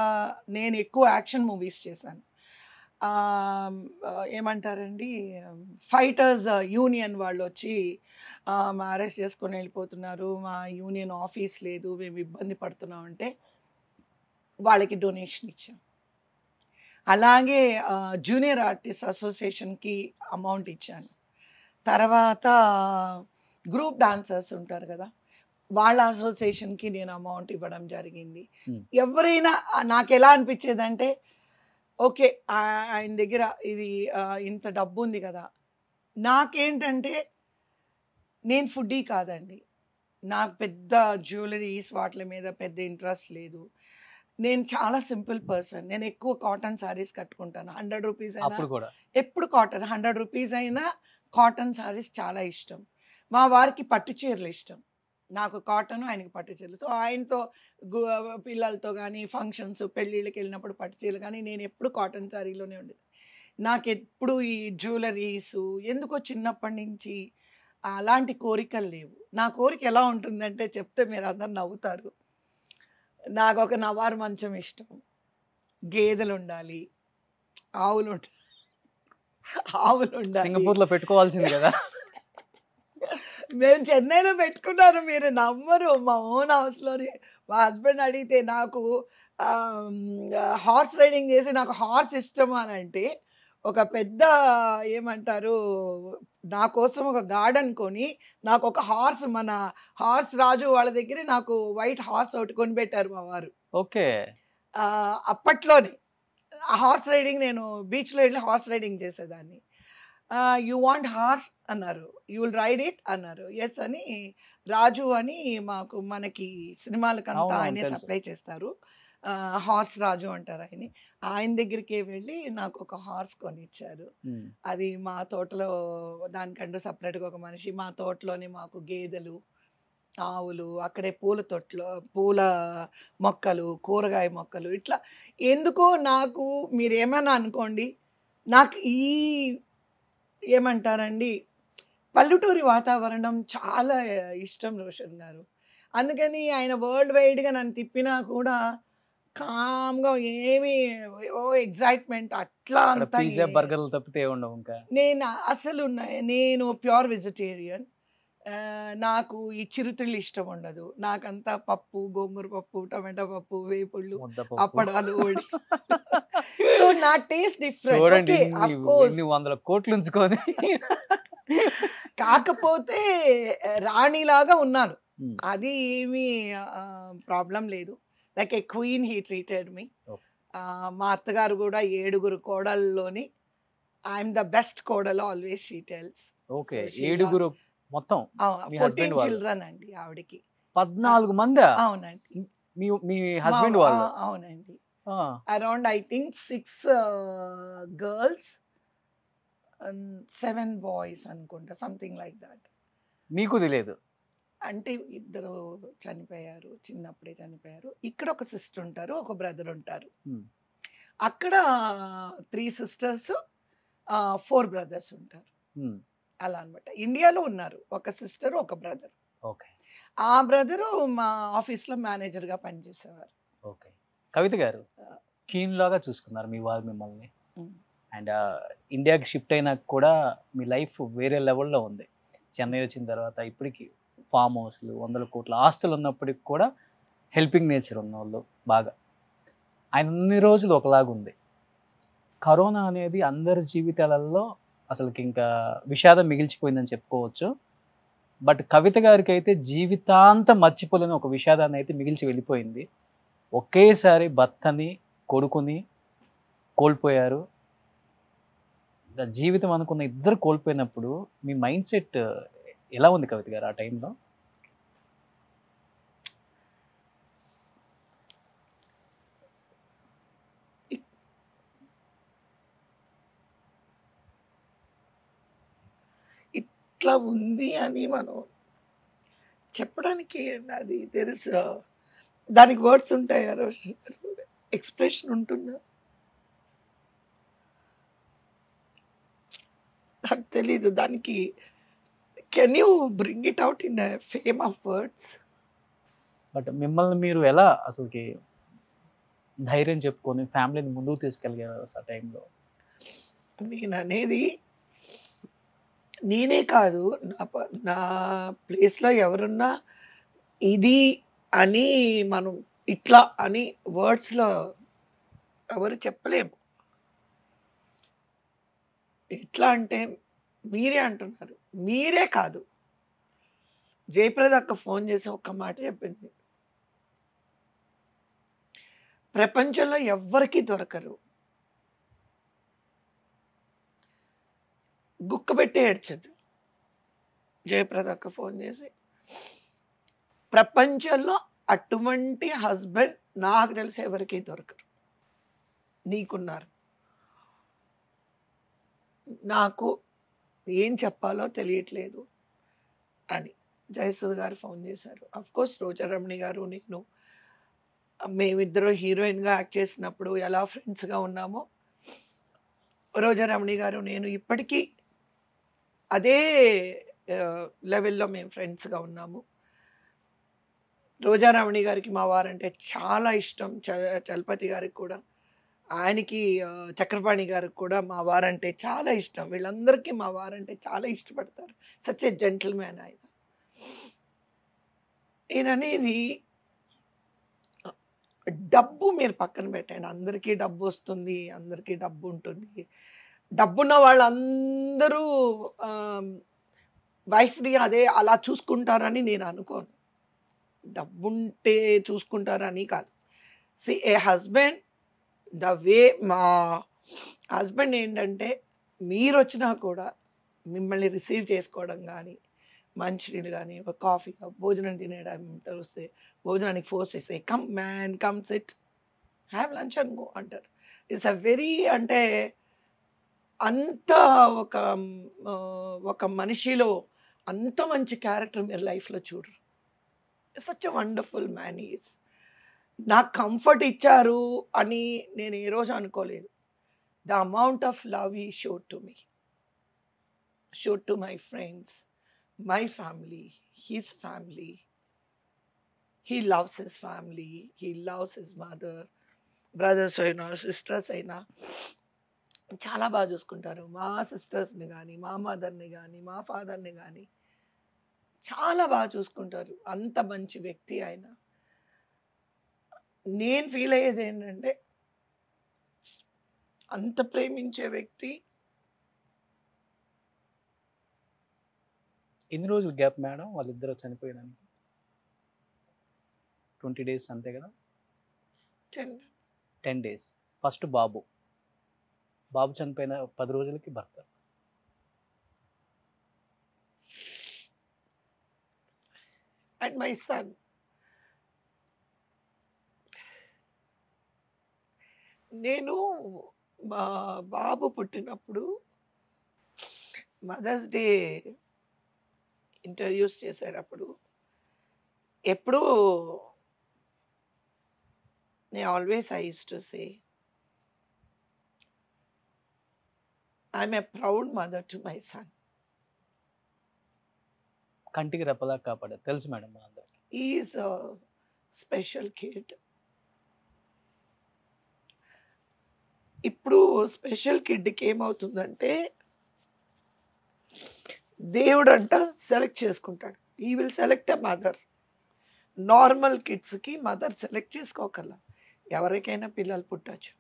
నేను ఎక్కువ యాక్షన్ మూవీస్ చేశాను. ఏమంటారండి, ఫైటర్స్ యూనియన్ వాళ్ళు వచ్చి మ్యారేజ్ చేసుకొని వెళ్ళిపోతున్నారు, మా యూనియన్ ఆఫీస్ లేదు, మేము ఇబ్బంది పడుతున్నాం అంటే వాళ్ళకి డొనేషన్ ఇచ్చాం. అలాగే జూనియర్ ఆర్టిస్ట్ అసోసియేషన్కి అమౌంట్ ఇచ్చాను. తర్వాత గ్రూప్ డాన్సర్స్ ఉంటారు కదా, వాళ్ళ అసోసియేషన్కి నేను అమౌంట్ ఇవ్వడం జరిగింది. ఎవరైనా నాకు ఎలా అనిపించేదంటే ఓకే ఆయన దగ్గర ఇది ఇంత డబ్బు ఉంది కదా. నాకేంటంటే నేను ఫుడ్డీ కాదండి, నాకు పెద్ద జ్యువెలరీస్ వాటి మీద పెద్ద ఇంట్రెస్ట్ లేదు. నేను చాలా సింపుల్ పర్సన్. నేను ఎక్కువ కాటన్ శారీస్ కట్టుకుంటాను. 100 రూపీస్ అయినా ఎప్పుడు కాటన్, 100 రూపీస్ అయినా కాటన్ శారీస్ చాలా ఇష్టం. మా వారికి పట్టు చీరలు ఇష్టం, నాకు కాటన్, ఆయనకి పట్టు చీరలు. సో ఆయనతో పిల్లలతో కానీ ఫంక్షన్స్ పెళ్ళిళ్ళకి వెళ్ళినప్పుడు పట్టు చీరలు కానీ నేను ఎప్పుడు కాటన్ శారీలోనే ఉండేది. నాకు ఎప్పుడు ఈ జ్యువెలరీస్ ఎందుకో చిన్నప్పటి నుంచి అలాంటి కోరికలు లేవు. నా కోరిక ఎలా ఉంటుందంటే చెప్తే మీరు అందరు నవ్వుతారు. నాకు ఒక నవారు మంచం ఇష్టం, గేదెలు ఉండాలి, ఆవులు ఉండాలి. సింగపూర్లో పెట్టుకోవాల్సింది కదా. మేము చెన్నైలో పెట్టుకున్నాను, మీరు నమ్మరు. మా ఓన్ హౌస్లోనే మా హస్బెండ్ అడిగితే నాకు హార్స్ రైడింగ్ చేసి నాకు హార్స్ ఇష్టం అని అంటే ఒక పెద్ద ఏమంటారు నా కోసం ఒక గార్డెన్ కొని నాకు ఒక హార్స్, మన హార్స్ రాజు వాళ్ళ దగ్గర నాకు వైట్ హార్స్ ఒకటి కొని పెట్టారు మా వారు. ఓకే, అప్పట్లోనే ఆ హార్స్ రైడింగ్ నేను బీచ్లో వెళ్ళి హార్స్ రైడింగ్ చేసేదాన్ని. యూ వాంట్ హార్స్ అన్నారు, యూ విల్ రైడ్ ఇట్ అన్నారు. ఎస్ అని రాజు అని మనకి సినిమాలకంతా ఆయనే సప్లై చేస్తారు, హార్స్ రాజు అంటారు ఆయన దగ్గరికి వెళ్ళి నాకు ఒక హార్స్ కొనిచ్చారు. అది మా తోటలో దానికంటూ సపరేట్గా ఒక మనిషి, మా తోటలోనే మాకు గేదెలు, ఆవులు, అక్కడే పూల తోటలో పూల మొక్కలు, కూరగాయ మొక్కలు, ఇట్లా ఎందుకో నాకు మీరేమన్నా అనుకోండి, నాకు ఈ ఏమంటారండి పల్లెటూరి వాతావరణం చాలా ఇష్టం రోషన్ గారు. అందుకని ఆయన వరల్డ్ వైడ్గా నన్ను తిప్పినా కూడా కామ్గా ఏమి ఎగ్జైట్మెంట్ అట్లా అంతా బర్గర్లు తప్పితే ఉండవు. ఇంకా నేను అసలు నేను ప్యూర్ వెజిటేరియన్. నాకు ఈ చిరుతిళ్ళు ఇష్టం ఉండదు. నాకంతా పప్పు, గోంగూర పప్పు, టమాటా పప్పు, వేపుళ్ళు, ముద్దపప్పు. అప్పడాలు, వడి. సో నా టేస్ట్ డిఫరెంట్. చూడండి ఓకే, ఆఫ్ కోర్స్. ఇన్ని వందల కోట్లు ఉంచుకొని కాకపోతే రాణిలాగా ఉన్నాను. ఉమ్, అది ఏమీ ప్రాబ్లం లేదు. Like A queen he treated me. Okay. మా అత్తగారు కూడా 7 కోడల్లోని ఐఎమ్ ద బెస్ట్ కోడలు always she tells. Okay So she 7 మొత్తం మీ husband 14 వాళ్ళు? చిల్డ్రన్ అండి ఆవిడకి. 14 మంది అవునండి. మీ హస్బెండ్ వాళ్ళు? అవునండి. ఆ, around I think 6 girls 7 boys అనుకుంటా, సంథింగ్ లైక్ దాట్. మీకు తెలియదు? అంటే ఇద్దరు చనిపోయారు, చిన్నప్పుడే చనిపోయారు. ఇక్కడ ఒక సిస్టర్ ఉంటారు, ఒక బ్రదర్ ఉంటారు. Hmm. అక్కడ 3 సిస్టర్స్ 4 బ్రదర్స్ ఉంటారు. ఉమ్, అలా అన్నమాట. ఇండియాలో ఉన్నారు ఒక సిస్టర్, ఒక బ్రదర్. ఓకే ఆ బ్రదరు మా ఆఫీస్లో మేనేజర్గా పనిచేసేవారు. ఓకే. కవిత గారు కీన్ లాగా చూసుకున్నారు మీ వాళ్ళు మిమ్మల్ని. Hmm. అండ్ ఇండియాకి షిఫ్ట్ అయినాక కూడా మీ లైఫ్ వేరే లెవెల్లో ఉంది. చెన్నై వచ్చిన తర్వాత ఇప్పటికి ఫామ్ హౌస్లు, 100 కోట్ల ఆస్తులు ఉన్నప్పటికి కూడా హెల్పింగ్ నేచర్ ఉన్న వాళ్ళు బాగా. ఆయన అన్ని రోజులు ఒకలాగుంది. కరోనా అనేది అందరి జీవితాలలో అసలుకి ఇంకా విషాదం మిగిల్చిపోయిందని చెప్పుకోవచ్చు. బట్ కవిత గారికి అయితే జీవితాంతం మర్చిపోలేని ఒక విషాదాన్ని అయితే మిగిల్చి వెళ్ళిపోయింది. ఒకేసారి భర్తని, కొడుకుని కోల్పోయారు. ఇంకా జీవితం అనుకున్న ఇద్దరు కోల్పోయినప్పుడు మీ మైండ్ సెట్ ఎలా ఉంది కవిత గారు ఆ టైంలో? ఇట్లా ఉంది అని మనం చెప్పడానికి అది తెలుసు, దానికి వర్డ్స్ ఉంటాయా, ఎక్స్ప్రెషన్ ఉంటుందా నాకు తెలీదు. దానికి can you bring it out in fame of words? But మిమ్మల్ని మీరు ఎలా అసలుకి ధైర్యం చెప్పుకొని ఫ్యామిలీని ముందుకు తీసుకెళ్ళగారు ఆ టైంలో? నేను అనేది నేనే కాదు, నా ప్లేస్లో ఎవరున్నా ఇది అని మనం ఇట్లా అని వర్డ్స్లో ఎవరు చెప్పలేము. ఎట్లా అంటే మీరే అంటున్నారు, మీరే కాదు, జయప్రద అక్క ఫోన్ చేసి ఒక్క మాట చెప్పింది, ప్రపంచంలో ఎవ్వరికీ దొరకరు. గుక్కబెట్టి ఏడ్చదు జయప్రద అక్క ఫోన్ చేసి. ప్రపంచంలో అటువంటి హస్బెండ్ నాకు తెలిసి ఎవరికీ దొరకరు, నీకున్నారు. నాకు ఏం చెప్పాలో తెలియట్లేదు అని జయసుధ గారు ఫోన్ చేశారు. అఫ్ కోర్స్ రోజారమణి గారు, నేను మేమిద్దరు హీరోయిన్గా యాక్ట్ చేసినప్పుడు ఎలా ఫ్రెండ్స్గా ఉన్నామో, రోజారమణి గారు నేను ఇప్పటికీ అదే లెవెల్లో మేము ఫ్రెండ్స్గా ఉన్నాము. రోజారమణి గారికి మా వారంటే చాలా ఇష్టం, చలపతి గారికి కూడా, ఆయనకి చక్రపాణి గారికి కూడా మా వారంటే చాలా ఇష్టం. వీళ్ళందరికీ మా వారంటే చాలా ఇష్టపడతారు. సచ్ ఎ జెంటిల్మ్యాన్ ఆయన. నేననేది డబ్బు మీరు పక్కన పెట్టండి, అందరికీ డబ్బు వస్తుంది, అందరికీ డబ్బు ఉంటుంది. డబ్బున్న వాళ్ళందరూ వైఫ్ని అదే అలా చూసుకుంటారని నేను అనుకోను. డబ్బుంటే చూసుకుంటారని కాదు. See a husband the way, మా హస్బెండ్ ఏంటంటే మీరు వచ్చినా కూడా మిమ్మల్ని రిసీవ్ చేసుకోవడం కానీ, మంచినీళ్ళు కానీ, ఒక కాఫీ, భోజనం తినేయడం వస్తే భోజనానికి ఫోర్స్ చేస్తే come man come SIT have lunch and go అంటారు. ఇట్స్ అ వెరీ అంటే అంత ఒక మనిషిలో అంత మంచి క్యారెక్టర్ మీరు లైఫ్లో చూడరు. Such a wonderful man is. నాకు కంఫర్ట్ ఇచ్చారు అని నేను ఏ రోజు అనుకోలేదు. ద అమౌంట్ ఆఫ్ లవ్ ఈ showed to me, showed to my friends, my family, his family. He loves his family, he loves his mother, brothers అయినా సిస్టర్స్ అయినా చాలా బాగా చూసుకుంటారు. మా సిస్టర్స్ని కానీ, మా మదర్ని కానీ, మా ఫాదర్ని కానీ చాలా బాగా చూసుకుంటారు. అంత మంచి వ్యక్తి ఆయన. నేను ఫీల్ అయ్యేది ఏంటంటే అంత ప్రేమించే వ్యక్తి ఎన్ని రోజులు గ్యాప్ మేడం వాళ్ళిద్దరు చనిపోయేదానికి? 20 days అంతే కదా? 10 days. ఫస్ట్ బాబు చనిపోయిన 10 రోజులకి భర్త. And my son. నేను మా బాబు పుట్టినప్పుడు మదర్స్ డే ఇంటర్వ్యూస్ చేసేటప్పుడు ఎప్పుడూ నేను always I use to say I'm a proud mother to my son. కంటికి రెప్పలా కాపాడారు తెలుసు మేడం మనందరికి. Is a special kid. ఇప్పుడు స్పెషల్ కిడ్కి ఏమవుతుందంటే దేవుడు అంట సెలెక్ట్ చేసుకుంటాడు. He will select a mother. Normal కిడ్స్కి మదర్ సెలెక్ట్ చేసుకోకల్లా ఎవరికైనా పిల్లలు పుట్టచ్చు.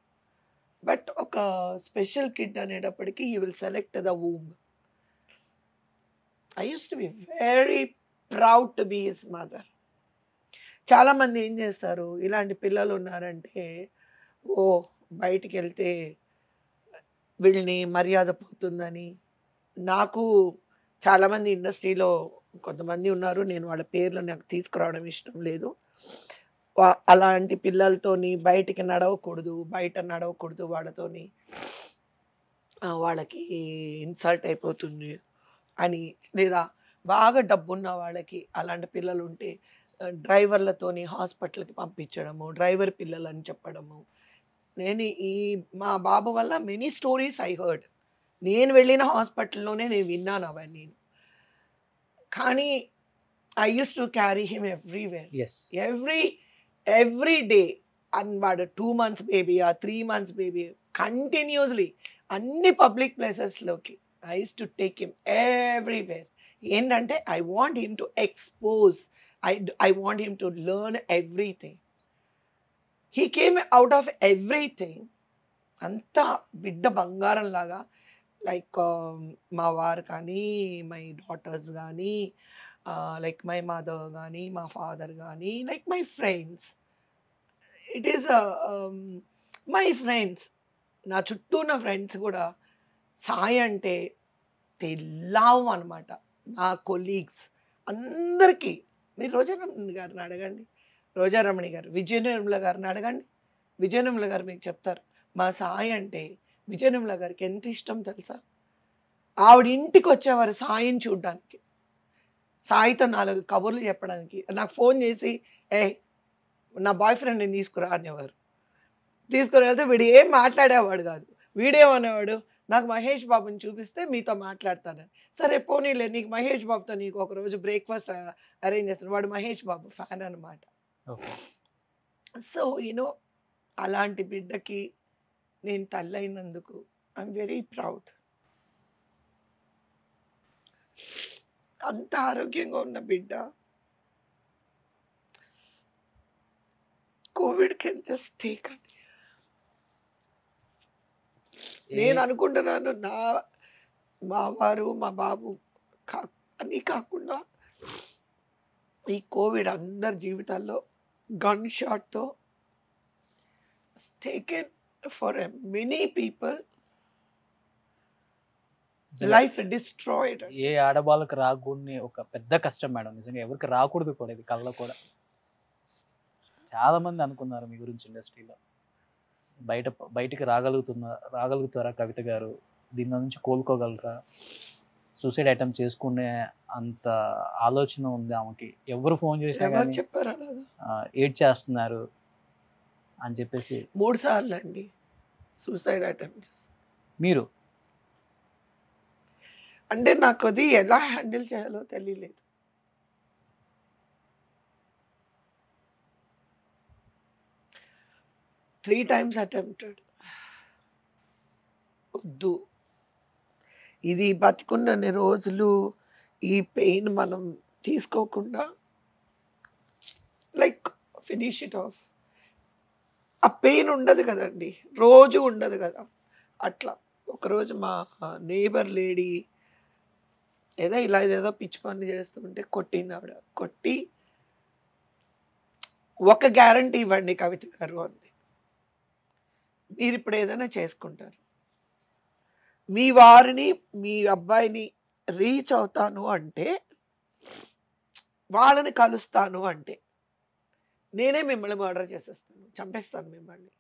బట్ ఒక స్పెషల్ కిడ్ అనేటప్పటికీ he will select the womb. I use to be very proud to be his mother. చాలామంది ఏం చేస్తారు, ఇలాంటి పిల్లలు ఉన్నారంటే ఓ బయటికి వెళ్తే వీళ్ళని మర్యాద పోతుందని. నాకు చాలామంది ఇండస్ట్రీలో కొంతమంది ఉన్నారు, నేను వాళ్ళ పేర్లు నాకు తీసుకురావడం ఇష్టం లేదు. అలాంటి పిల్లలతోని బయటికి నడవకూడదు, బయట నడవకూడదు వాళ్ళతోని, వాళ్ళకి ఇన్సల్ట్ అయిపోతుంది అని. లేదా బాగా డబ్బున్న వాళ్ళకి అలాంటి పిల్లలు ఉంటే డ్రైవర్లతోని హాస్పిటల్కి పంపించడము, డ్రైవర్ పిల్లలు అని చెప్పడము. నేను మా బాబు వల్ల మెనీ స్టోరీస్ ఐ హర్డ్. నేను వెళ్ళిన హాస్పిటల్లోనే నేను విన్నాను అవన్నీ. కానీ I use to carry him everywhere, every day. And వాడు 2 months బేబీ, 3 months బేబీ, కంటిన్యూస్లీ అన్ని పబ్లిక్ ప్లేసెస్లోకి I use to take him everywhere. ఏంటంటే I want him to expose, I want him to learn everything. He came out of everything. అంతా బిడ్డ బంగారం లాగా. Like మా వారు కానీ, మై డాటర్స్ కానీ, లైక్ మై మదర్ కానీ, మా ఫాదర్ కానీ, like my friends. It is my friends, నా చుట్టూ ఉన్న ఫ్రెండ్స్ కూడా సాయి అంటే దే లవ్ అనమాట. నా కొలీగ్స్ అందరికీ. మీరు రోజారమణి గారిని అడగండి, రోజారమణి గారు, విజయనిర్మల గారిని అడగండి, విజయనిర్మల గారు మీకు చెప్తారు మా సాయి అంటే విజయనిర్మల గారికి ఎంత ఇష్టం తెలుసా. ఆవిడ ఇంటికి వచ్చేవారు సాయిని చూడడానికి, సాయితో 4 కబుర్లు చెప్పడానికి. నాకు ఫోన్ చేసి నా బాయ్ ఫ్రెండ్ని తీసుకురా అనేవారు. తీసుకుని వెళ్తే వీడు ఏం మాట్లాడేవాడు కాదు. వీడేమనేవాడు, నాకు మహేష్ బాబుని చూపిస్తే మీతో మాట్లాడతానని. సరే పోనీలే, నీకు మహేష్ బాబుతో నీకు ఒకరోజు బ్రేక్ఫాస్ట్ అరేంజ్ చేస్తాను. వాడు మహేష్ బాబు ఫ్యాన్ అనమాట. సో యూనో అలాంటి బిడ్డకి నేను తల్లైనందుకు ఐఎమ్ వెరీ ప్రౌడ్. అంత ఆరోగ్యంగా ఉన్న బిడ్డ కోవిడ్ కెన్ జస్ట్ టేక్. నేను అనుకుంటున్నాను మా వారు మా బాబు అని కాకుండా ఈ కోవిడ్ అందరి జీవితాల్లో గన్ షాట్తో taken for many people life destroyed. ఏ ఆడవాళ్ళకి రాకూడని ఒక పెద్ద కష్టం మేడం, నిజంగా ఎవరికి రాకూడదు కూడా ఇది. కళ్ళ కూడా చాలా మంది అనుకున్నారు మీ గురించి ఇండస్ట్రీలో. బయటికి రాగలుగుతారా కవిత గారు, దీని నుంచి కోలుకోగలరా, సూసైడ్ అటెంప్ట్ చేసుకునే అంత ఆలోచన ఉంది ఆమెకి, ఎవరు ఫోన్ చేసినా కానీ ఏడ్ చేస్తున్నారు అని చెప్పేసి 3 సార్లు అండి సూసైడ్ అటెంప్ట్స్. మీరు అంటే నాకు అది ఎలా హ్యాండిల్ చేయాలో తెలియలేదు. Three times attempted. వద్దు, ఇది బతికున్నన్ని రోజులు ఈ పెయిన్ మనం తీసుకోకుండా లైక్ ఫినిష్ ఇట్ ఆఫ్. ఆ పెయిన్ ఉండదు కదండి, రోజు ఉండదు కదా. అట్లా ఒకరోజు మా నేబర్ లేడీ ఏదో ఇలా ఏదేదో పిచ్చి పనులు చేస్తుంటే కొట్టింది ఆవిడ. కొట్టి ఒక గ్యారంటీ ఇవ్వండి కవిత గారు అంది, మీరు ఇప్పుడు ఏదైనా చేసుకుంటారు, మీ వారిని మీ అబ్బాయిని రీచ్ అవుతాను అంటే, వాళ్ళని కలుస్తాను అంటే నేనే మిమ్మల్ని మర్డర్ చేసేస్తాను, చంపేస్తాను మిమ్మల్ని,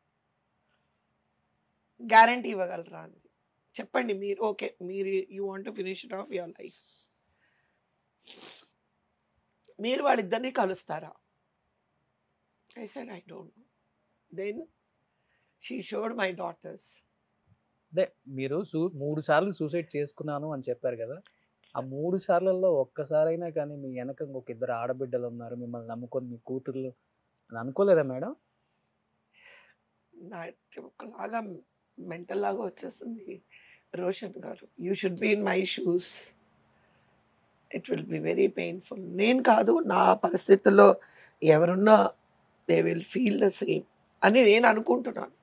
గ్యారంటీ ఇవ్వగలరా అని చెప్పండి. మీరు ఓకే, మీరు you want to finish it of your life, మీరు వాళ్ళిద్దరిని కలుస్తారా? I said I don't know. Then she showed my daughters. అదే మీరు 3 సార్లు సూసైడ్ చేసుకున్నాను అని చెప్పారు కదా, ఆ 3 సార్లలో ఒక్కసారైనా కానీ మీ వెనక ఇంకొక 2 ఆడబిడ్డలు ఉన్నారు మిమ్మల్ని నమ్ముకొని, మీ కూతుర్లు అని అనుకోలేదా మేడం? నాకు ఒకలాగా మెంటల్ లాగా వచ్చేస్తుంది రోషన్ గారు. You should be in my shoes, it will be very painful. నేను కాదు, నా పరిస్థితుల్లో ఎవరున్నా they will feel the same అని నేను అనుకుంటున్నాను.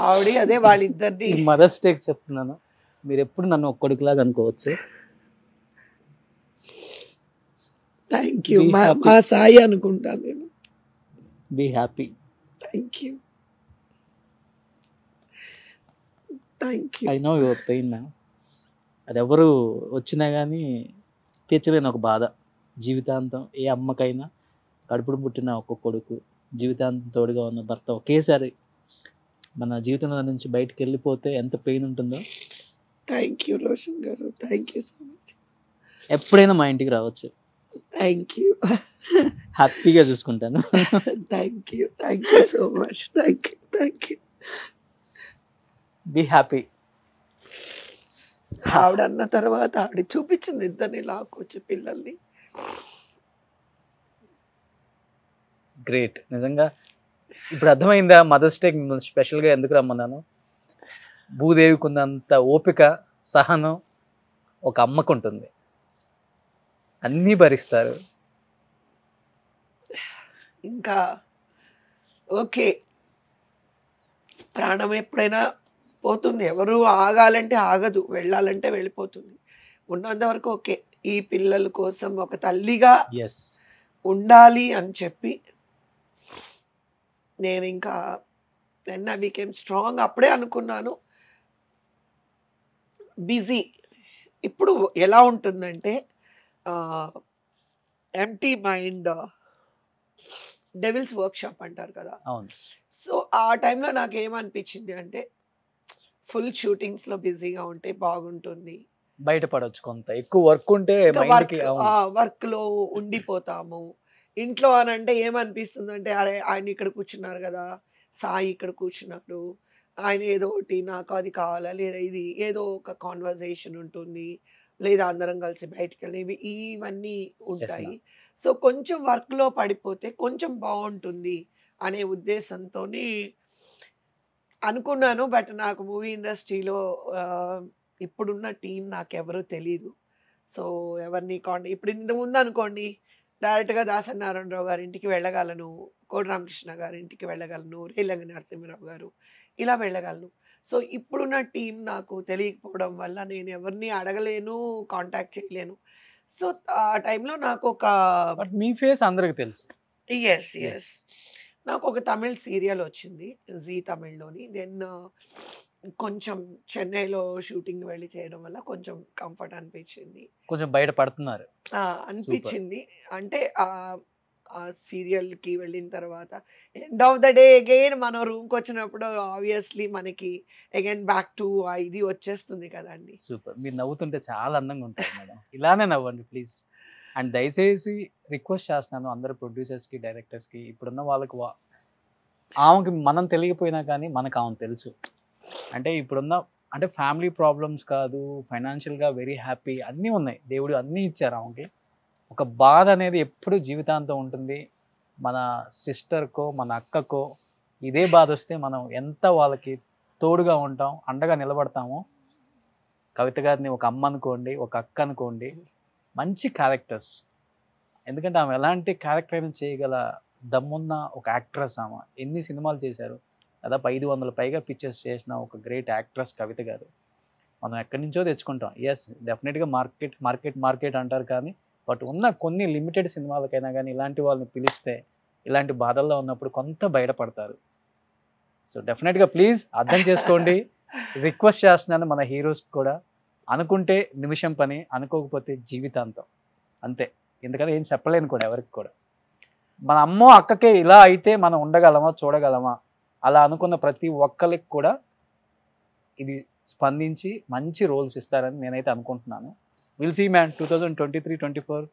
ఆవిడ అదే వాళ్ళిద్దరిని ఈ మదర్స్ డేకి చెప్తున్నాను, మీరు ఎప్పుడు నన్ను ఒక కొడుకులాగా అనుకోవచ్చు. Thank you, Be happy. మా సాయి అనుకుంటాను నేను. Be happy. Thank you, thank you. I know your pain ma'am. అది ఎవరు వచ్చినా కానీ తీర్చలేని ఒక బాధ. జీవితాంతం ఏ అమ్మకైనా కడుపుడు పుట్టిన ఒక కొడుకు, జీవితాంతం తోడుగా ఉన్న భర్త ఒకేసారి మన జీవితంలో నుంచి బయటకు వెళ్ళిపోతే ఎంత పెయిన్ ఉంటుందో. థ్యాంక్ యూ రోషన్ గారు, థ్యాంక్ యూ సో మచ్. ఎప్పుడైనా మా ఇంటికి రావచ్చు, థ్యాంక్ యూ, హ్యాపీగా చూసుకుంటాను. Thank you so much, thank you. Be happy. ఆవిడ అన్న తర్వాత ఆవిడ చూపించింది ఇద్దరిని లాక్కొచ్చి పిల్లల్ని. గ్రేట్. నిజంగా ఇప్పుడు అర్థమైందా మదర్స్ డేకి మిమ్మల్ని స్పెషల్గా ఎందుకు రమ్మన్నాను? భూదేవికి ఉన్నంత ఓపిక, సహనం ఒక అమ్మకు ఉంటుంది. అన్నీ భరిస్తారు. ఇంకా ఓకే, ప్రాణం ఎప్పుడైనా పోతుంది, ఎవరు ఆగాలంటే ఆగదు, వెళ్ళాలంటే వెళ్ళిపోతుంది. ఉన్నంత వరకు ఓకే, ఈ పిల్లల కోసం ఒక తల్లిగా ఎస్, ఉండాలి అని చెప్పి నేను ఇంకా దెన్ ఐ బికేమ్ స్ట్రాంగ్. అప్పుడే అనుకున్నాను బిజీ. ఇప్పుడు ఎలా ఉంటుందంటే ఎంటీ మైండ్, డెవిల్స్ వర్క్షాప్ అంటారు కదా. అవును. సో ఆ టైంలో నాకు ఏమనిపించింది అంటే, ఫుల్ షూటింగ్స్లో బిజీగా ఉంటే బాగుంటుంది, బయటపడవచ్చు. కొంత ఎక్కువ వర్క్ ఉంటే మైండ్కి. వర్క్లో ఉండిపోతాము. ఇంట్లో అని అంటే ఏమనిపిస్తుంది అంటే, అరే ఆయన ఇక్కడ కూర్చున్నారు కదా, సాయి ఇక్కడ కూర్చున్నాడు, ఆయన ఏదో ఒకటి నాకు అది కావాలా, లేదా ఇది ఏదో ఒక కాన్వర్జేషన్ ఉంటుంది, లేదా అందరం కలిసి బయటికి వెళ్ళి ఇవన్నీ ఉంటాయి. సో కొంచెం వర్క్లో పడిపోతే కొంచెం బాగుంటుంది అనే ఉద్దేశంతో అనుకున్నాను. బట్ నాకు మూవీ ఇండస్ట్రీలో ఇప్పుడున్న టీం నాకెవరూ తెలీదు. సో ఎవరిని ఇప్పుడు ఇంతకుముందు అనుకోండి, డైరెక్ట్గా దాసరి నారాయణరావు గారి ఇంటికి వెళ్ళగలను, కోడి రామకృష్ణ గారి ఇంటికి వెళ్ళగలను, రేలంగి నరసింహరావు గారు, ఇలా వెళ్ళగలను. సో ఇప్పుడున్న టీం నాకు తెలియకపోవడం వల్ల నేను ఎవరిని అడగలేను, కాంటాక్ట్ చేయలేను. సో ఆ టైంలో నాకు ఒక బట్ మీ ఫేస్ అందరికి తెలుసు. ఎస్ నాకు ఒక తమిళ్ సీరియల్ వచ్చింది జీ తమిళ్లోని. దెన్ కొంచెం చెన్నైలో షూటింగ్ వెళ్ళి చేయడం వల్ల కొంచెం కంఫర్ట్ అనిపించింది, కొంచెం బయట పడుతున్నారు. అనిపించింది. అంటే ఆ సీరియల్కి వెళ్ళిన తర్వాత end of the day again మనం రూమ్కి వచ్చినప్పుడు ఆబ్వియస్లీ మనకి అగైన్ బ్యాక్ టు ఇది వచ్చేస్తుంది కదండి. సూపర్. మీరు నవ్వుతుంటే చాలా అందంగా ఉంటారు మేడం, ఇలానే నవ్వండి ప్లీజ్. అండ్ దయచేసి రిక్వెస్ట్ చేస్తున్నాను అందరు ప్రొడ్యూసర్స్కి, డైరెక్టర్స్కి, ఇప్పుడున్న వాళ్ళకి ఆమెకి మనం తెలియకపోయినా కానీ మనకు ఆమె తెలుసు. అంటే ఇప్పుడున్న అంటే ఫ్యామిలీ ప్రాబ్లమ్స్ కాదు, ఫైనాన్షియల్గా వెరీ హ్యాపీ, అన్నీ ఉన్నాయి, దేవుడు అన్నీ ఇచ్చారు ఆమెకి. ఒక బాధ అనేది ఎప్పుడు జీవితాంతం ఉంటుంది. మన సిస్టర్కో మన అక్కకో ఇదే బాధ వస్తే మనం ఎంత వాళ్ళకి తోడుగా ఉంటాం, అండగా నిలబడతామో. కవిత గారిని ఒక అమ్మ అనుకోండి, ఒక అక్క అనుకోండి, మంచి క్యారెక్టర్స్. ఎందుకంటే ఆమె ఎలాంటి క్యారెక్టర్ చేయగల దమ్మున్న ఒక యాక్ట్రెస్ ఆమె. ఎన్ని సినిమాలు చేశారు, దాదాపు 500 పైగా పిక్చర్స్ చేసిన ఒక గ్రేట్ యాక్ట్రెస్ కవిత గారు. మనం ఎక్కడి నుంచో తెచ్చుకుంటాం. ఎస్, డెఫినెట్గా మార్కెట్ అంటారు, కానీ బట్ ఉన్న కొన్ని లిమిటెడ్ సినిమాలకైనా కానీ ఇలాంటి వాళ్ళని పిలిస్తే ఇలాంటి బాధల్లో ఉన్నప్పుడు కొంత బయటపడతారు. సో డెఫినెట్గా ప్లీజ్ అర్థం చేసుకోండి. రిక్వెస్ట్ చేస్తున్నాను మన హీరోస్ కూడా, అనుకుంటే నిమిషం పని, అనుకోకపోతే జీవితాంతం అంతే. ఎందుకంటే ఏం చెప్పలేను కూడా ఎవరికి కూడా. మన అమ్మో అక్కకే ఇలా అయితే మనం ఉండగలమా, చూడగలమా? అలా అనుకున్న ప్రతి ఒక్కరికి కూడా ఇది స్పందించి మంచి రోల్స్ ఇస్తారని నేనైతే అనుకుంటున్నాను. Will see man 2023-24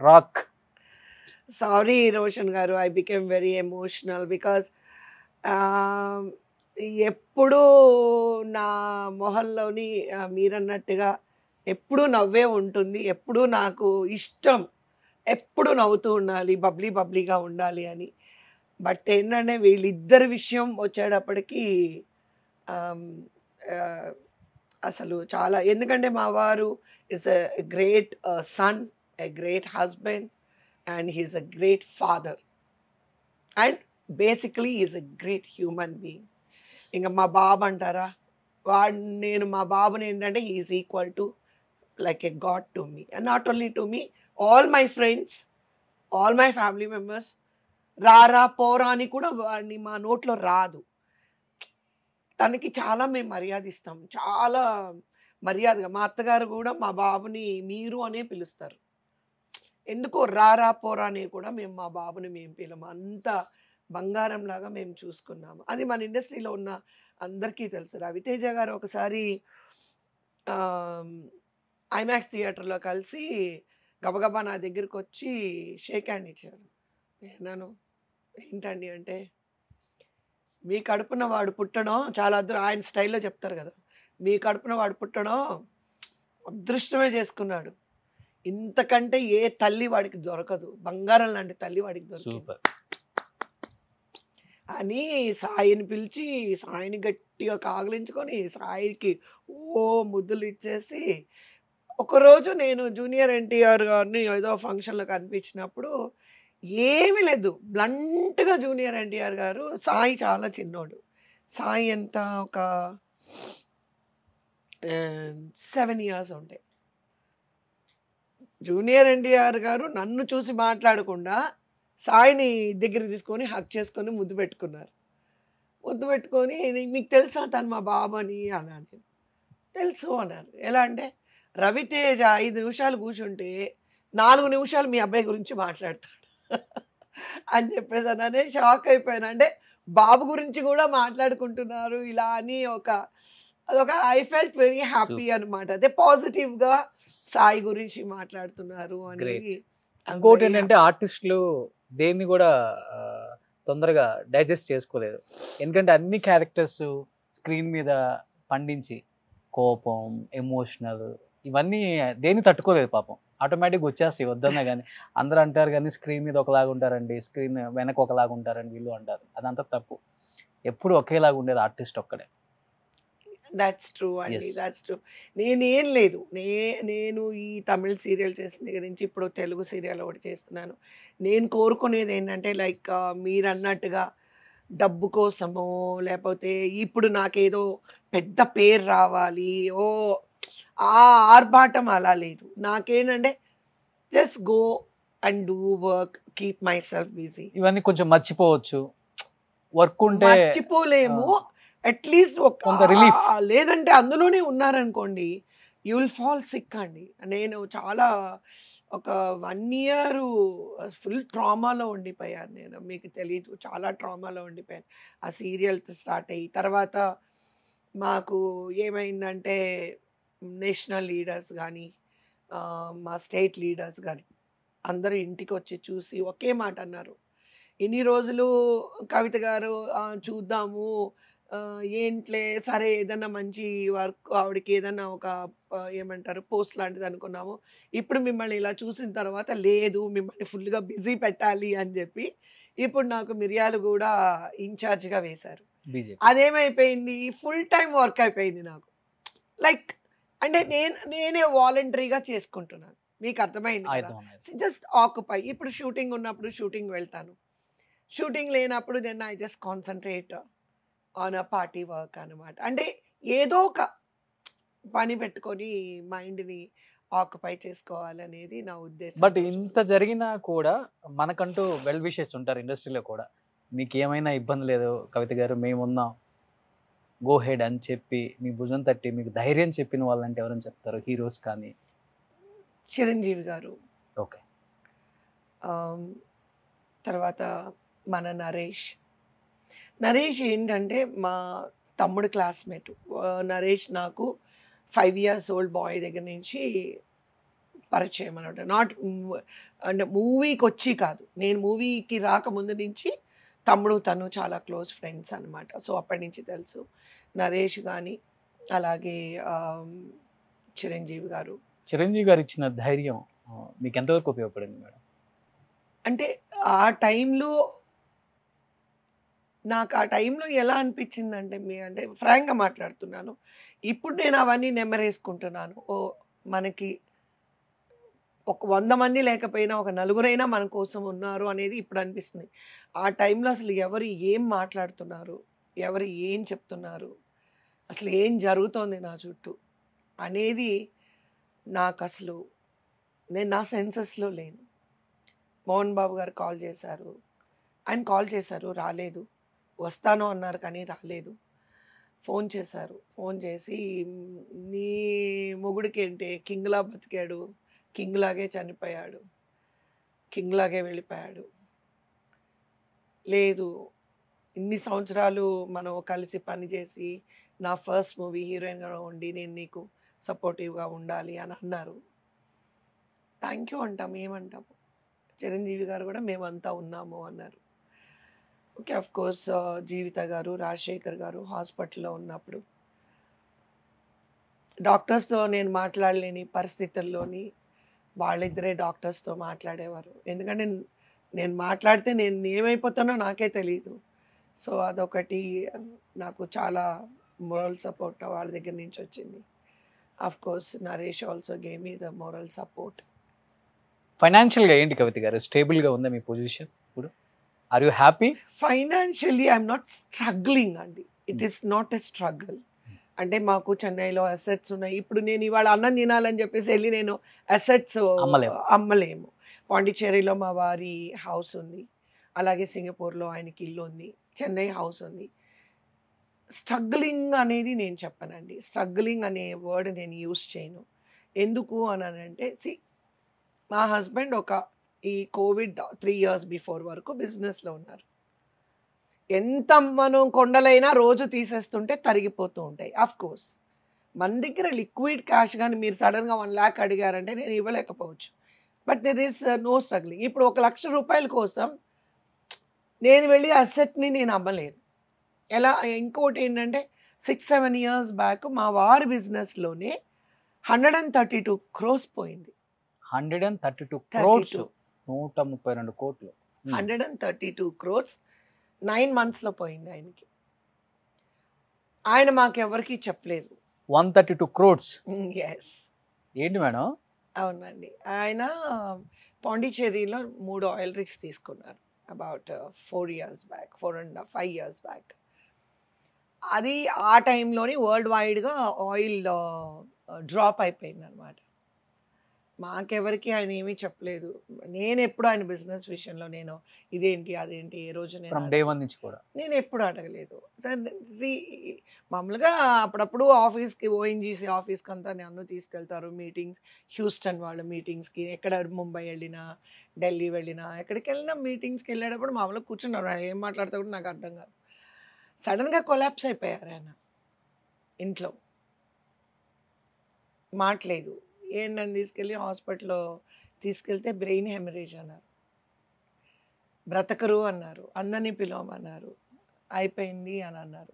rock. Sorry Roshan గారు, I became very emotional because ఎప్పుడూ నా మొహంలోని మీరన్నట్టుగా ఎప్పుడూ నవ్వే ఉంటుంది. ఎప్పుడూ నాకు ఇష్టం, ఎప్పుడు నవ్వుతూ ఉండాలి, బబ్లీగా ఉండాలి అని. బట్ ఏంటంటే వీళ్ళిద్దరి విషయం వచ్చేటప్పటికి అసలు చాలా, ఎందుకంటే మా వారు is a great son, a great husband, and he is a great father, and basically is a great human being. ఇంకా మా బాబు అంటారా, నేను మా బాబుని ఏంటంటే is equal to like a god to me, and not only to me, all my friends, all my family members. రారా పోరా అని కూడా వాడిని మా నోట్లో రాదు. తనకి చాలా మేము మర్యాద ఇస్తాం, చాలా మర్యాదగా. మా అత్తగారు కూడా మా బాబుని మీరు అనే పిలుస్తారు. ఎందుకో రారా పోరా అని కూడా మేము మా బాబుని మేము పిలము. అంత బంగారం లాగా మేము చూసుకున్నాము. అది మన ఇండస్ట్రీలో ఉన్న అందరికీ తెలుసు. రవితేజ గారు ఒకసారి ఐమాక్స్ థియేటర్లో కలిసి గబగబా నా దగ్గరికి వచ్చి షేక్ హ్యాండ్ ఇచ్చారు. నేను ఏంటండి అంటే, మీ కడుపున వాడు పుట్టడం చాలా ఆయన స్టైల్లో చెప్తారు కదా, మీ కడుపున వాడు పుట్టడం అదృష్టమే చేసుకున్నాడు, ఇంతకంటే ఏ తల్లి వాడికి దొరకదు, బంగారం లాంటి తల్లి వాడికి దొరకదు అని సాయిని పిలిచి సాయిని గట్టిగా కాగిలించుకొని సాయికి ముద్దులు ఇచ్చేసి, ఒకరోజు నేను జూనియర్ ఎన్టీఆర్ గారిని ఏదో ఫంక్షన్లో కనిపించినప్పుడు ఏమీ లేదు, బ్లంట్గా జూనియర్ ఎన్టీఆర్ గారు, సాయి చాలా చిన్నోడు, సాయి ఎంత ఒక 7 years ఉంటాయి. జూనియర్ ఎన్టీఆర్ గారు నన్ను చూసి మాట్లాడకుండా సాయిని దగ్గర తీసుకొని హక్ చేసుకొని ముద్దు పెట్టుకున్నారు. ముద్దు పెట్టుకొని, మీకు తెలుసా తను మా బాబు అని అన్నాను. తెలుసు అన్నారు. ఎలా అంటే, రవితేజ 5 నిమిషాలు కూర్చుంటే 4 నిమిషాలు మీ అబ్బాయి గురించి మాట్లాడతాడు అని చెప్పేసాను. నేను షాక్ అయిపోయాను. అంటే బాబు గురించి కూడా మాట్లాడుకుంటున్నారు ఇలా అని అదొక ఐ ఫెల్ట్ వెరీ హ్యాపీ అనమాట. అదే పాజిటివ్గా సాయి గురించి మాట్లాడుతున్నారు అని. ఇంకోటి ఏంటంటే ఆర్టిస్టులు దేన్ని కూడా తొందరగా డైజెస్ట్ చేసుకోలేదు. ఎందుకంటే అన్ని క్యారెక్టర్స్ స్క్రీన్ మీద పండించి కోపం, ఎమోషనల్ ఇవన్నీ దేన్ని తట్టుకోలేదు పాపం. ఆటోమేటిక్గా వచ్చేస్తాయి వద్దన్నా కానీ. అందరూ అంటారు కానీ స్క్రీన్ మీద ఒకలాగా ఉంటారండి, స్క్రీన్ వెనక ఒకలాగా ఉంటారండి వీళ్ళు అంటారు. అదంతా తప్పు. ఎప్పుడు ఒకేలాగా ఉండేది ఆర్టిస్ట్ ఒక్కడే. దట్స్ ట్రూ అండి, దట్స్ ట్రూ. నేనేం లేదు, నేను ఈ తమిళ్ సీరియల్ చేసిన దగ్గర నుంచి ఇప్పుడు తెలుగు సీరియల్ ఒకటి చేస్తున్నాను. నేను కోరుకునేది ఏంటంటే లైక్ మీరు అన్నట్టుగా డబ్బు కోసమో లేకపోతే ఇప్పుడు నాకేదో పెద్ద పేరు రావాలి ఆ ఆర్భాటం అలా లేదు. నాకేంటంటే just go and do work, keep my self busy. ఇవన్నీ కొంచెం మర్చిపోవచ్చు, వర్క్ ఉంటే మర్చిపోలేము. అట్లీస్ట్ కొంత రిలీఫ్. లేదంటే అందులోనే ఉన్నారనుకోండి యూ విల్ ఫాల్ సిక్ అండి. నేను చాలా ఒక 1 year ఫుల్ ట్రామాలో ఉండిపోయాను. నేను మీకు తెలియదు, చాలా ట్రామాలో ఉండిపోయాను ఆ సీరియల్ స్టార్ట్ అయ్యి. తర్వాత మాకు ఏమైందంటే నేషనల్ లీడర్స్ కానీ మా స్టేట్ లీడర్స్ కానీ అందరూ ఇంటికి వచ్చి చూసి ఒకే మాట అన్నారు, ఇన్ని రోజులు కవిత గారు చూద్దాము ఏంట్లే సరే ఏదన్నా మంచి వర్క్ ఆవిడకి ఏదన్నా ఒక ఏమంటారు పోస్ట్ లాంటిది అనుకున్నాము, ఇప్పుడు మిమ్మల్ని ఇలా చూసిన తర్వాత లేదు మిమ్మల్ని ఫుల్గా బిజీ పెట్టాలి అని చెప్పి ఇప్పుడు నాకు మిరియాలు కూడా ఇన్ఛార్జ్గా వేశారు. అదేమైపోయింది, ఫుల్ టైం వర్క్ అయిపోయింది నాకు. లైక్ అంటే నేనే వాలంటరీగా చేసుకుంటున్నాను. మీకు అర్థమైంది కదా. అర్థం. Just occupy. ఇప్పుడు షూటింగ్ ఉన్నప్పుడు షూటింగ్ వెళ్తాను. షూటింగ్ లేనప్పుడు then I just concentrate on a party work అనమాట. అంటే ఏదో ఒక పని పెట్టుకొని మైండ్‌ని ఆక్యుపై చేసుకోవాలనేది నా ఉద్దేశం. బట్ ఇంత జరిగినా కూడా మనకంటూ వెల్ విషెస్ ఉంటారు ఇండస్ట్రీలో కూడా. మీకేమైనా ఇబ్బంది లేదు కవిత గారు, మేమున్నాం, గో హెడ్ అని చెప్పి మీ భుజం తట్టి మీకు ధైర్యం చెప్పిన వాళ్ళంటే ఎవరని చెప్తారు? హీరోస్ కానీ. చిరంజీవి గారు, ఓకే. ఆహ్, తర్వాత మన నరేష్. నరేష్ ఏంటంటే మా తమ్ముడు క్లాస్‌మేట్. నరేష్ నాకు 5 ఇయర్స్ ఓల్డ్ బాయ్ దగ్గర నుంచి పరిచయం అనమాట. అంటే మూవీకొచ్చి కాదు. నేను మూవీకి రాకముందు నుంచి తమ్ముడు, తను చాలా క్లోజ్ ఫ్రెండ్స్ అనమాట. సో, అప్పటి నుంచి తెలుసు. నరేష్ గానీ, అలాగే చిరంజీవి గారు. చిరంజీవి గారు ఇచ్చిన ధైర్యం మీకు ఎంతవరకు ఉపయోగపడింది మేడం? అంటే ఆ టైంలో నాకు ఆ టైంలో ఎలా అనిపించిందంటే అంటే ఫ్రాంక్‌గా మాట్లాడుతున్నాను. ఇప్పుడు నేను అవన్నీ నెమరేసుకుంటున్నాను. ఓహ్! మనకి ఒక 100 మంది లేకపోయినా ఒక నలుగురైనా మన కోసం ఉన్నారు అనేది ఇప్పుడు అనిపిస్తుంది. ఆ టైంలో అసలు ఎవరు ఏం మాట్లాడుతున్నారు? ఎవరు ఏం చెప్తున్నారు? అసలు ఏం జరుగుతోంది నా చుట్టూ? అనేది నాకసలు నేను నా సెన్సెస్‌లో లేను. మోహన్ బాబు గారు కాల్ చేశారు. ఆయన కాల్ చేశారు, రాలేదు. వస్తాను అన్నారు కానీ రాలేదు. ఫోన్ చేశారు. ఫోన్ చేసి "నీ మొగుడికేంటి కింగ్‌లా బతికాడు. కింగ్‌లాగే చనిపోయాడు. కింగ్‌లాగే వెళ్ళిపోయాడు. లేదు ఇన్ని సంవత్సరాలు మనం కలిసి పనిచేసి నా ఫస్ట్ మూవీ హీరోయిన్‌గా ఉండి నేను నీకు సపోర్టివ్‌గా ఉండాలి" అని అన్నారు. థ్యాంక్ యూ అంటాం. ఏమంటాము? చిరంజీవి గారు కూడా మేమంతా ఉన్నాము అన్నారు. ఓకే. ఆఫ్‌కోర్స్ జీవిత గారు, రాజశేఖర్ గారు హాస్పిటల్‌లో ఉన్నప్పుడు డాక్టర్స్‌తో నేను మాట్లాడలేని పరిస్థితుల్లోని వాళ్ళిద్దరే డాక్టర్స్‌తో మాట్లాడేవారు. ఎందుకంటే నేను మాట్లాడితే నేను ఏమైపోతానో నాకే తెలీదు. సో, అదొకటి నాకు చాలా మోరల్ సపోర్ట్ వాళ్ళ దగ్గర నుంచి వచ్చింది. Of course Naresh also gave me the moral support. ఫైనాన్షియల్‌గా ఏంటి కవిత గారు? స్టేబుల్‌గా ఉందా మీ పొజిషన్ ఇప్పుడు? Are you happy? Financially I'm not struggling అండి. It is not a struggle. అంటే మాకు చెన్నైలో అసెట్స్ ఉన్నాయి. ఇప్పుడు నేను ఇవాళ అన్నం తినాలని చెప్పేసి వెళ్ళి నేను అసెట్స్ అమ్మలేము. పాండిచ్చేరిలో మా వారి హౌస్ ఉంది. అలాగే సింగపూర్‌లో ఆయనకి ఇల్లు ఉంది. చెన్నై హౌస్ ఉంది. స్ట్రగ్లింగ్ అనేది నేను చెప్పనండి. స్ట్రగ్లింగ్ అనే వర్డ్ నేను యూజ్ చేయను. ఎందుకు అనంటే మా హస్బెండ్ ఈ కోవిడ్ 3 ఇయర్స్ బిఫోర్ వరకు బిజినెస్‌లో ఉన్నారు. ఎంత మనం కొండలైనా రోజు తీసేస్తుంటే తరిగిపోతూ ఉంటాయి. ఆఫ్‌కోర్స్ మన దగ్గర లిక్విడ్ క్యాష్ గాని మీరు సడెన్‌గా 1,00,000 అడిగారంటే నేను ఇవ్వలేకపోవచ్చు. But there is no struggling. ఇప్పుడు ₹1,00,000 కోసం నేను వెళ్ళి అసెట్‌ని నేను అమ్మలేను. ఎలా ఇంకోటేంటంటే 6, 7 ఇయర్స్ బ్యాక్ మా వారి బిజినెస్‌లోనే 132 క్రోర్స్ పోయింది. 132 క్రోర్స్. 132 కోట్లు. 132 క్రోర్స్ 9 మంత్స్‌లో పోయింది ఆయనకి. ఆయన మాకెవరికీ చెప్పలేదు. 132 క్రోర్స్. యెస్. ఏంటి మేడం? అవునండి. ఆయన పాండిచ్చేరిలో 3 ఆయిల్ రిగ్స్ తీసుకున్నారు. About 4 years back. 4 and 5 years back. అది ఆ టైంలోనే వరల్డ్ వైడ్‌గా ఆయిల్ డ్రాప్ అయిపోయిందనమాట. మాకెవరికీ ఆయన ఏమీ చెప్పలేదు. నేనెప్పుడు ఆయన బిజినెస్ విషయంలో నేను ఇదేంటి, అదేంటి ఏ రోజు ఫ్రమ్ డే 1 నుంచి కూడా. నేనెప్పుడు అడగలేదు. మామూలుగా అప్పుడప్పుడు ఆఫీస్‌కి ఓఎన్‌జీసీ ఆఫీస్‌కంతా నన్ను తీసుకెళ్తారు మీటింగ్స్. హ్యూస్టన్ వాళ్ళ మీటింగ్స్‌కి ఎక్కడ ముంబై వెళ్ళినా, ఢిల్లీ వెళ్ళినా, ఎక్కడికెళ్ళినా మీటింగ్స్‌కి వెళ్ళేటప్పుడు మామూలుగా కూర్చున్నారు. ఆయన ఏం మాట్లాడతారో కూడా నాకు అర్థం కాదు. సడెన్‌గా కొలాప్స్ అయిపోయారు ఆయన ఇంట్లో. మాట్లేదు. నన్ను తీసుకెళ్ళి హాస్పిటల్‌లో తీసుకెళ్తే బ్రెయిన్ హెమరేజ్ అన్నారు. బ్రతకరు అన్నారు. అందరిని పిలవమన్నారు. అయిపోయింది అని అన్నారు.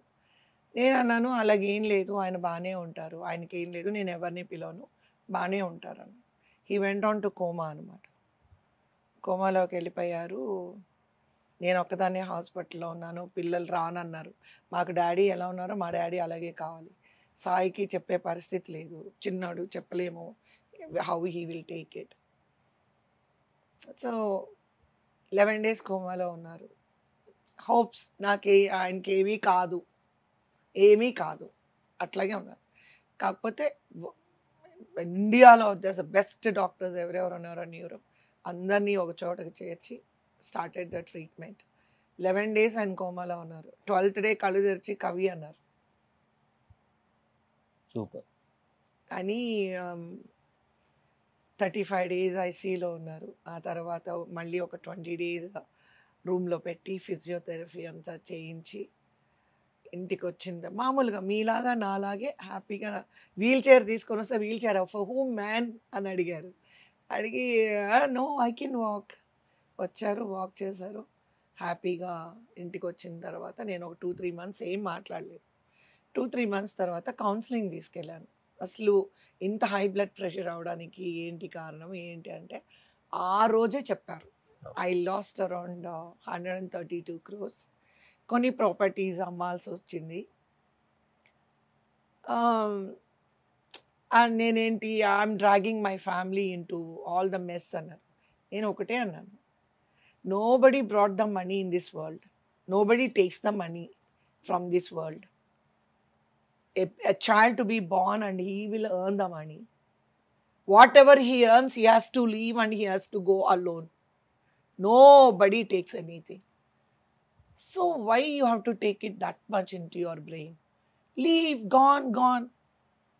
నేనన్నాను అలాగేం లేదు. ఆయన బానే ఉంటారు. ఆయనకేం లేదు. నేను ఎవరిని పిలవను. బానే ఉంటారని. హి వెంట్ ఆన్ టు కోమా అనమాట. కోమాలోకి వెళ్ళిపోయారు. నేను ఒక్కదాన్నే హాస్పిటల్‌లో ఉన్నాను. పిల్లలు రానన్నారు. మాకు డ్యాడీ ఎలా ఉన్నారో మా డ్యాడీ అలాగే కావాలి. సాయికి చెప్పే పరిస్థితి లేదు, చిన్నాడు చెప్పలేము how he will take it. So 11 days కోమాలో ఉన్నారు. హోప్స్ ఆయనకి ఏమీ కాదు అట్లాగే ఉన్నారు. కాకపోతే ఇండియాలో బెస్ట్ డాక్టర్స్ ఎవరెవరు ఉన్నారో న్యూరో అందరినీ ఒక చోటకి చేర్చి స్టార్టెడ్ ద ట్రీట్మెంట్. 11 days ఆయన కోమాలో ఉన్నారు. 12th day కళ్ళు తెరిచి కవి అన్నారు. సూపర్. అని 35 days ఐసీలో ఉన్నారు. ఆ తర్వాత మళ్ళీ ఒక 20 days రూమ్లో పెట్టి ఫిజియోథెరపీ అంతా చేయించి ఇంటికి వచ్చింది. మామూలుగా మీలాగా నాలాగే హ్యాపీగా వీల్ చైర్ తీసుకొని వస్తే wheel chair for whom man అని అడిగారు. అడిగి నో ఐ కెన్ వాక్. వచ్చారు, వాక్ చేశారు హ్యాపీగా. ఇంటికి వచ్చిన తర్వాత నేను ఒక 2-3 months ఏం మాట్లాడలేదు. 2-3 months తర్వాత కౌన్సిలింగ్ తీసుకెళ్ళాను. అసలు ఇంత హై బ్లడ్ ప్రెషర్ అవడానికి ఏంటి కారణం ఏంటి అంటే ఆ రోజే చెప్పారు. I last around 132 crores. కొన్ని ప్రాపర్టీస్ అమ్మాల్సి వచ్చింది. అండ్ నేనేంటి I'm dragging my family into all the mess అన్నారు. నేను ఒకటే అన్నాను, nobody brought the money in this world, nobody takes the money from this world. A child to be born and he will earn the money. Whatever he earns, he has to leave and he has to go alone. Nobody takes anything. So why you have to take it that much into your brain? Leave, gone.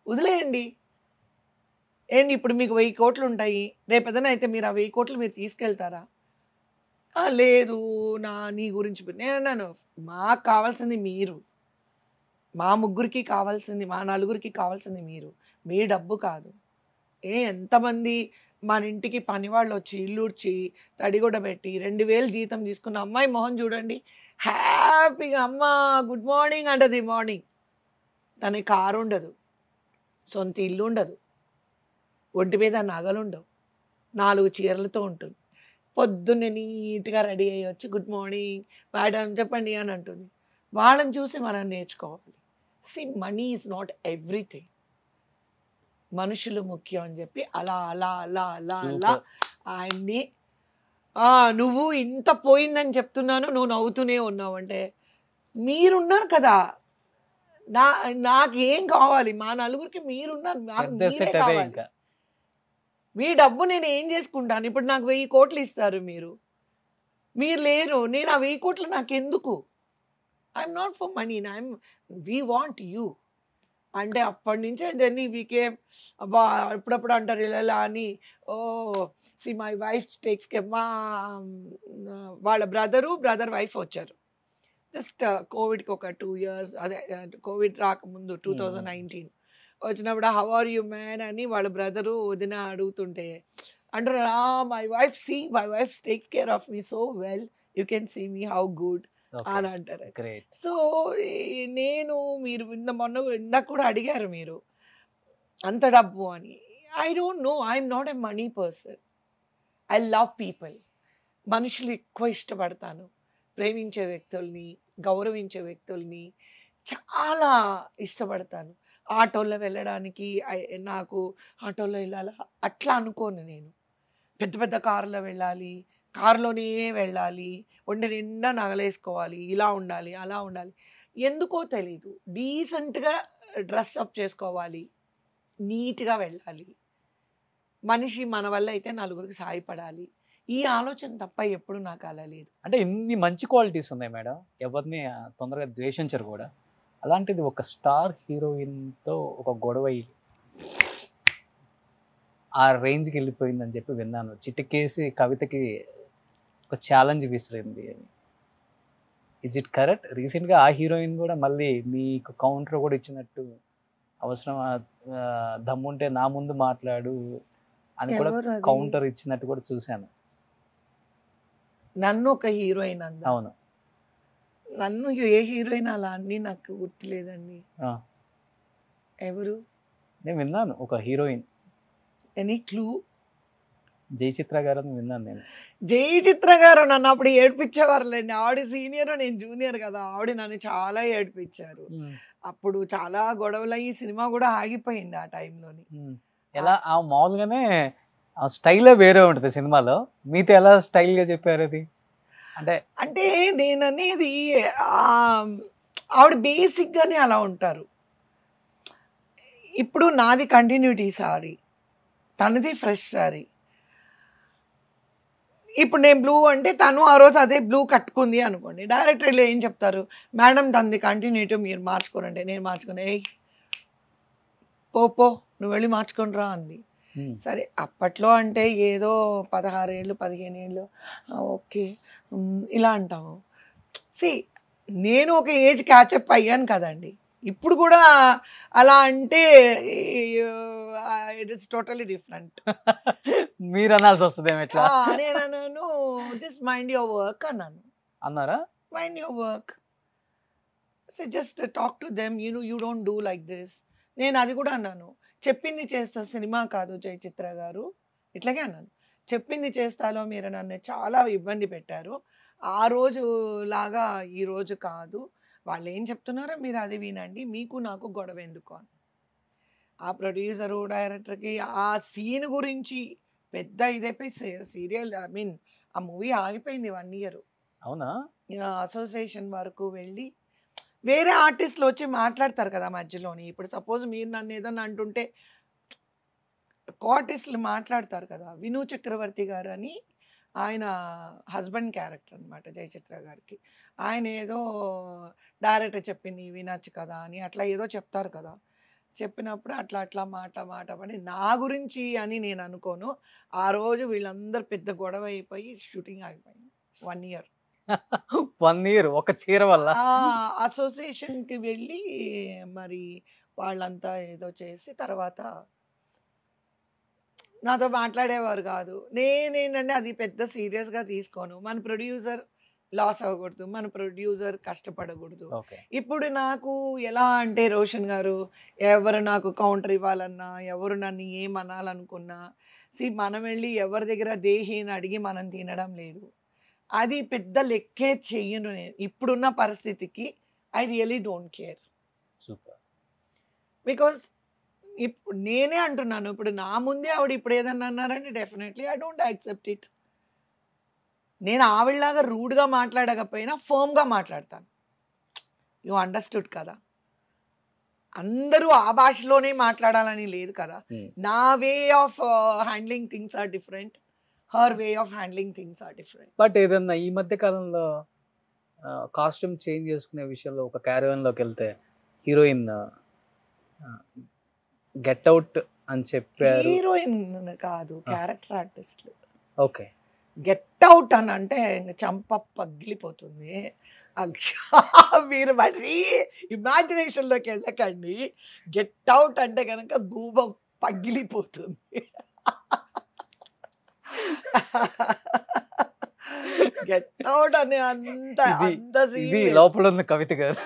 వదిలేయండి. ఏంటి ఇప్పుడు మీకు 1000 కోట్లు ఉంటాయి, రేపేదైనా అయితే మీరు ఆ 1000 కోట్లు మీరు తీసుకెళ్తారా? లేదు నీ గురించి నేను అన్నాను, మాకు కావాల్సింది మీరు, మా ముగ్గురికి కావాల్సింది, మా నలుగురికి కావాల్సింది మీరు, మీ డబ్బు కాదు. ఎంతమంది మన ఇంటికి పనివాళ్ళు వచ్చి ఇల్లుడ్చి తడిగుడ్డ పెట్టి 2000 జీతం తీసుకున్న అమ్మాయి మొహం చూడండి, హ్యాపీగా అమ్మ గుడ్ మార్నింగ్ అంటది మార్నింగ్. తనకి కారు ఉండదు, సొంత ఇల్లు ఉండదు, ఒంటి మీద నగలు ఉండవు, 4 చీరలతో ఉంటుంది. పొద్దున్నే నీట్గా రెడీ అయ్యి వచ్చి గుడ్ మార్నింగ్ మేడం చెప్పండి అని అంటుంది. వాళ్ళని చూసి మనం నేర్చుకోవాలి. See money is not everything, మనుషులు ముఖ్యం అని చెప్పి అలా ఆయన్ని నువ్వు ఇంత పోయిందని చెప్తున్నాను, నువ్వు నవ్వుతూనే ఉన్నావు అంటే మీరున్నారు కదా, నాకేం కావాలి, మా నలుగురికి మీరున్నారు, మీ డబ్బు నేను ఏం చేసుకుంటాను. ఇప్పుడు నాకు 1000 కోట్లు ఇస్తారు, మీరు లేరు, నేను ఆ 1000 కోట్లు నాకు ఎందుకు? I'm not for money, we want you అంటే అప్పటి నుంచే దెన్ వీకేమ్ అబ్బా ఎప్పుడప్పుడు అంటారు ఇలా అని. Oh see my wife takes care. వాళ్ళ బ్రదర్ వైఫ్ వచ్చారు జస్ట్ కోవిడ్కి ఒక 2 years, అదే కోవిడ్ రాకముందు 2019 వచ్చినప్పుడు హౌ ఆర్ యూ మ్యాన్ అని వాళ్ళ బ్రదరు వదిన అడుగుతుంటే అంటారు, my wife takes care of me so well, you can see me how good అని అంటారు. సో నేను మీరు ఇందాక కూడా అడిగారు మీరు అంత డబ్బు అని. I don't know, I'm not a money person. I love people. మనుషులు ఎక్కువ ఇష్టపడతాను, ప్రేమించే వ్యక్తుల్ని, గౌరవించే వ్యక్తుల్ని చాలా ఇష్టపడతాను. ఆటోలో వెళ్ళడానికి నాకు ఆటోలో వెళ్ళాలా అట్లా అనుకోను. నేను పెద్ద పెద్ద కారులో వెళ్ళాలి, కారులోనే వెళ్ళాలి, ఒంటి నిండా నగలేసుకోవాలి, ఇలా ఉండాలి అలా ఉండాలి, ఎందుకో తెలీదు. డీసెంట్గా డ్రెస్అప్ చేసుకోవాలి, నీట్గా వెళ్ళాలి, మనిషి మన వల్ల అయితే నలుగురికి సాయపడాలి, ఈ ఆలోచన తప్ప ఎప్పుడు నాకు అలా లేదు. అంటే ఇన్ని మంచి క్వాలిటీస్ ఉన్నాయి మేడం, ఎవరిని తొందరగా ద్వేషించరు కూడా. అలాంటిది ఒక స్టార్ హీరోయిన్తో ఒక గొడవ ఆ రేంజ్కి వెళ్ళిపోయిందని చెప్పి విన్నాను. చిటికేసి కవితకి ఒక ఛాలెంజ్ విసిరింది అని. Is it correct? రీసెంట్గా ఆ హీరోయిన్ కూడా మళ్ళీ మీకు కౌంటర్ కూడా ఇచ్చినట్టు, అవసరం దమ్ముంటే నా ముందు మాట్లాడు అని కూడా కౌంటర్ ఇచ్చినట్టు కూడా చూశాను. నన్ను ఒక హీరోయిన్ అంది. అవును, నన్ను ఏ హీరోయిన్ అలా అన్ని నాకు గుర్తులేదండి. ఎవరు? నేను విన్నాను ఒక హీరోయిన్. Any clue? జయచిత్ర గారు అని విన్నాను నేను. జయచిత్ర గారు నన్ను అప్పుడు ఏడిపించేవారులేండి. ఆవిడ సీనియర్, నేను జూనియర్ కదా, ఆవిడ నన్ను చాలా ఏడిపించారు. అప్పుడు చాలా గొడవలు అయ్యి సినిమా కూడా ఆగిపోయింది ఆ టైంలోని. ఎలా ఆ మామూలుగానే ఆ స్టైలే వేరే ఉంటుంది సినిమాలో, మీతో ఎలా స్టైల్గా చెప్పారు అది? అంటే అంటే నేననేది ఆవిడ బేసిక్గానే అలా ఉంటారు. ఇప్పుడు నాది కంటిన్యూటీ సారీ, తనది ఫ్రెష్ సారీ. ఇప్పుడు నేను బ్లూ అంటే తను ఆ రోజు అదే బ్లూ కట్టుకుంది అనుకోండి, డైరెక్టర్లు ఏం చెప్తారు, మేడం తనది కంటిన్యూటీ మీరు మార్చుకోనంటే నేను మార్చుకుని ఏయ్ పో నువ్వు వెళ్ళి మార్చుకొని రా అంది. సరే అప్పట్లో అంటే ఏదో 16 ఏళ్ళు 15 ఏళ్ళు ఓకే ఇలా అంటాము. నేను ఒక ఏజ్ క్యాచప్ అయ్యాను కదండి. ఇప్పుడు కూడా అలా అంటే ఇట్ ఇస్ టోటలీ డిఫరెంట్. మీరు అనాల్సి వస్తుంది ఎట్లా నేను అన్నాను జస్ట్ మైండ్ యువర్ వర్క్ అన్నాను. అన్నారా? Mind your work, just talk to them, you don't do like this. నేను అది కూడా అన్నాను, చెప్పింది చేస్తా సినిమా కాదు జయచిత్ర గారు, ఇట్లాగే అన్నాను. చెప్పింది చేస్తాలో మీరు నన్ను చాలా ఇబ్బంది పెట్టారు, ఆ రోజు లాగా ఈ రోజు కాదు, వాళ్ళు ఏం చెప్తున్నారో మీరు అది వినండి, మీకు నాకు గొడవ ఎందుకు అని. ఆ ప్రొడ్యూసరు డైరెక్టర్కి ఆ సీన్ గురించి పెద్ద ఇదైపోయి సీరియల్ ఐ మీన్ ఆ మూవీ ఆగిపోయింది 1 year. అవునా? అసోసియేషన్ వరకు వెళ్ళి వేరే ఆర్టిస్టులు వచ్చి మాట్లాడతారు కదా మధ్యలోని. ఇప్పుడు సపోజ్ మీరు నన్ను ఏదన్నా అంటుంటే ఆర్టిస్టులు మాట్లాడతారు కదా. విను చక్రవర్తి గారు అని ఆయన హస్బెండ్ క్యారెక్టర్ అనమాట జయచిత్ర గారికి. ఆయన ఏదో డైరెక్టర్ చెప్పింది వినొచ్చు కదా అని అట్లా ఏదో చెప్తారు కదా. చెప్పినప్పుడు అట్లా మాట పడి నా గురించి అని నేను అనుకోను. ఆ రోజు వీళ్ళందరూ పెద్ద గొడవ అయిపోయి షూటింగ్ ఆగిపోయింది 1 year. 1 year ఒక చీర వల్ల? అసోసియేషన్కి వెళ్ళి మరి వాళ్ళంతా ఏదో చేసి తర్వాత నాతో మాట్లాడేవారు కాదు. నేనేంటంటే అది పెద్ద సీరియస్గా తీసుకోను. మన ప్రొడ్యూసర్ లాస్ అవ్వకూడదు, మన ప్రొడ్యూసర్ కష్టపడకూడదు. ఇప్పుడు నాకు ఎలా అంటే రోషన్ గారు ఎవరు నాకు కౌంటర్ ఇవ్వాలన్నా, ఎవరు నన్ను ఏమనాలనుకున్నా, మనం వెళ్ళి ఎవరి దగ్గర దేహీని అడిగి మనం తినడం లేదు. అది పెద్ద లెక్కే చెయ్యను నేను ఇప్పుడున్న పరిస్థితికి. I really don't care. Super. Because ఇప్పుడు నేనే అంటున్నాను, ఇప్పుడు నా ముందే ఆవిడ ఇప్పుడు ఏదన్నా అన్నారంటే definitely I don't accept it. నేను ఆవిడలాగా రూడ్గా మాట్లాడకపోయినా ఫర్మ్గా మాట్లాడతాను. యూ అండర్స్టూడ్ కదా. అందరూ ఆ భాషలోనే మాట్లాడాలని లేదు కదా. నా way of handling things are different, her way of handling things are different. But ఏదన్నా ఈ మధ్య కాలంలో కాస్ట్యూమ్ చేంజ్ చేసుకునే విషయంలో ఒక క్యారవాన్లోకి వెళ్తే హీరోయిన్ గెట్ అవుట్ అని చెప్పారు. హీరోయిన్ కాదు, క్యారెక్టర్ ఆర్టిస్ట్లు. ఓకే. గెట్ అవుట్ అని అంటే చంప పగిలిపోతుంది. మీరు మరీ ఇమాజినేషన్లోకి వెళ్ళకండి. గెట్ అవుట్ అంటే కనుక గూబ పగిలిపోతుంది. గెట్ అవుట్ అనే అంత ఇది లోపల ఉంది కవిత గారు.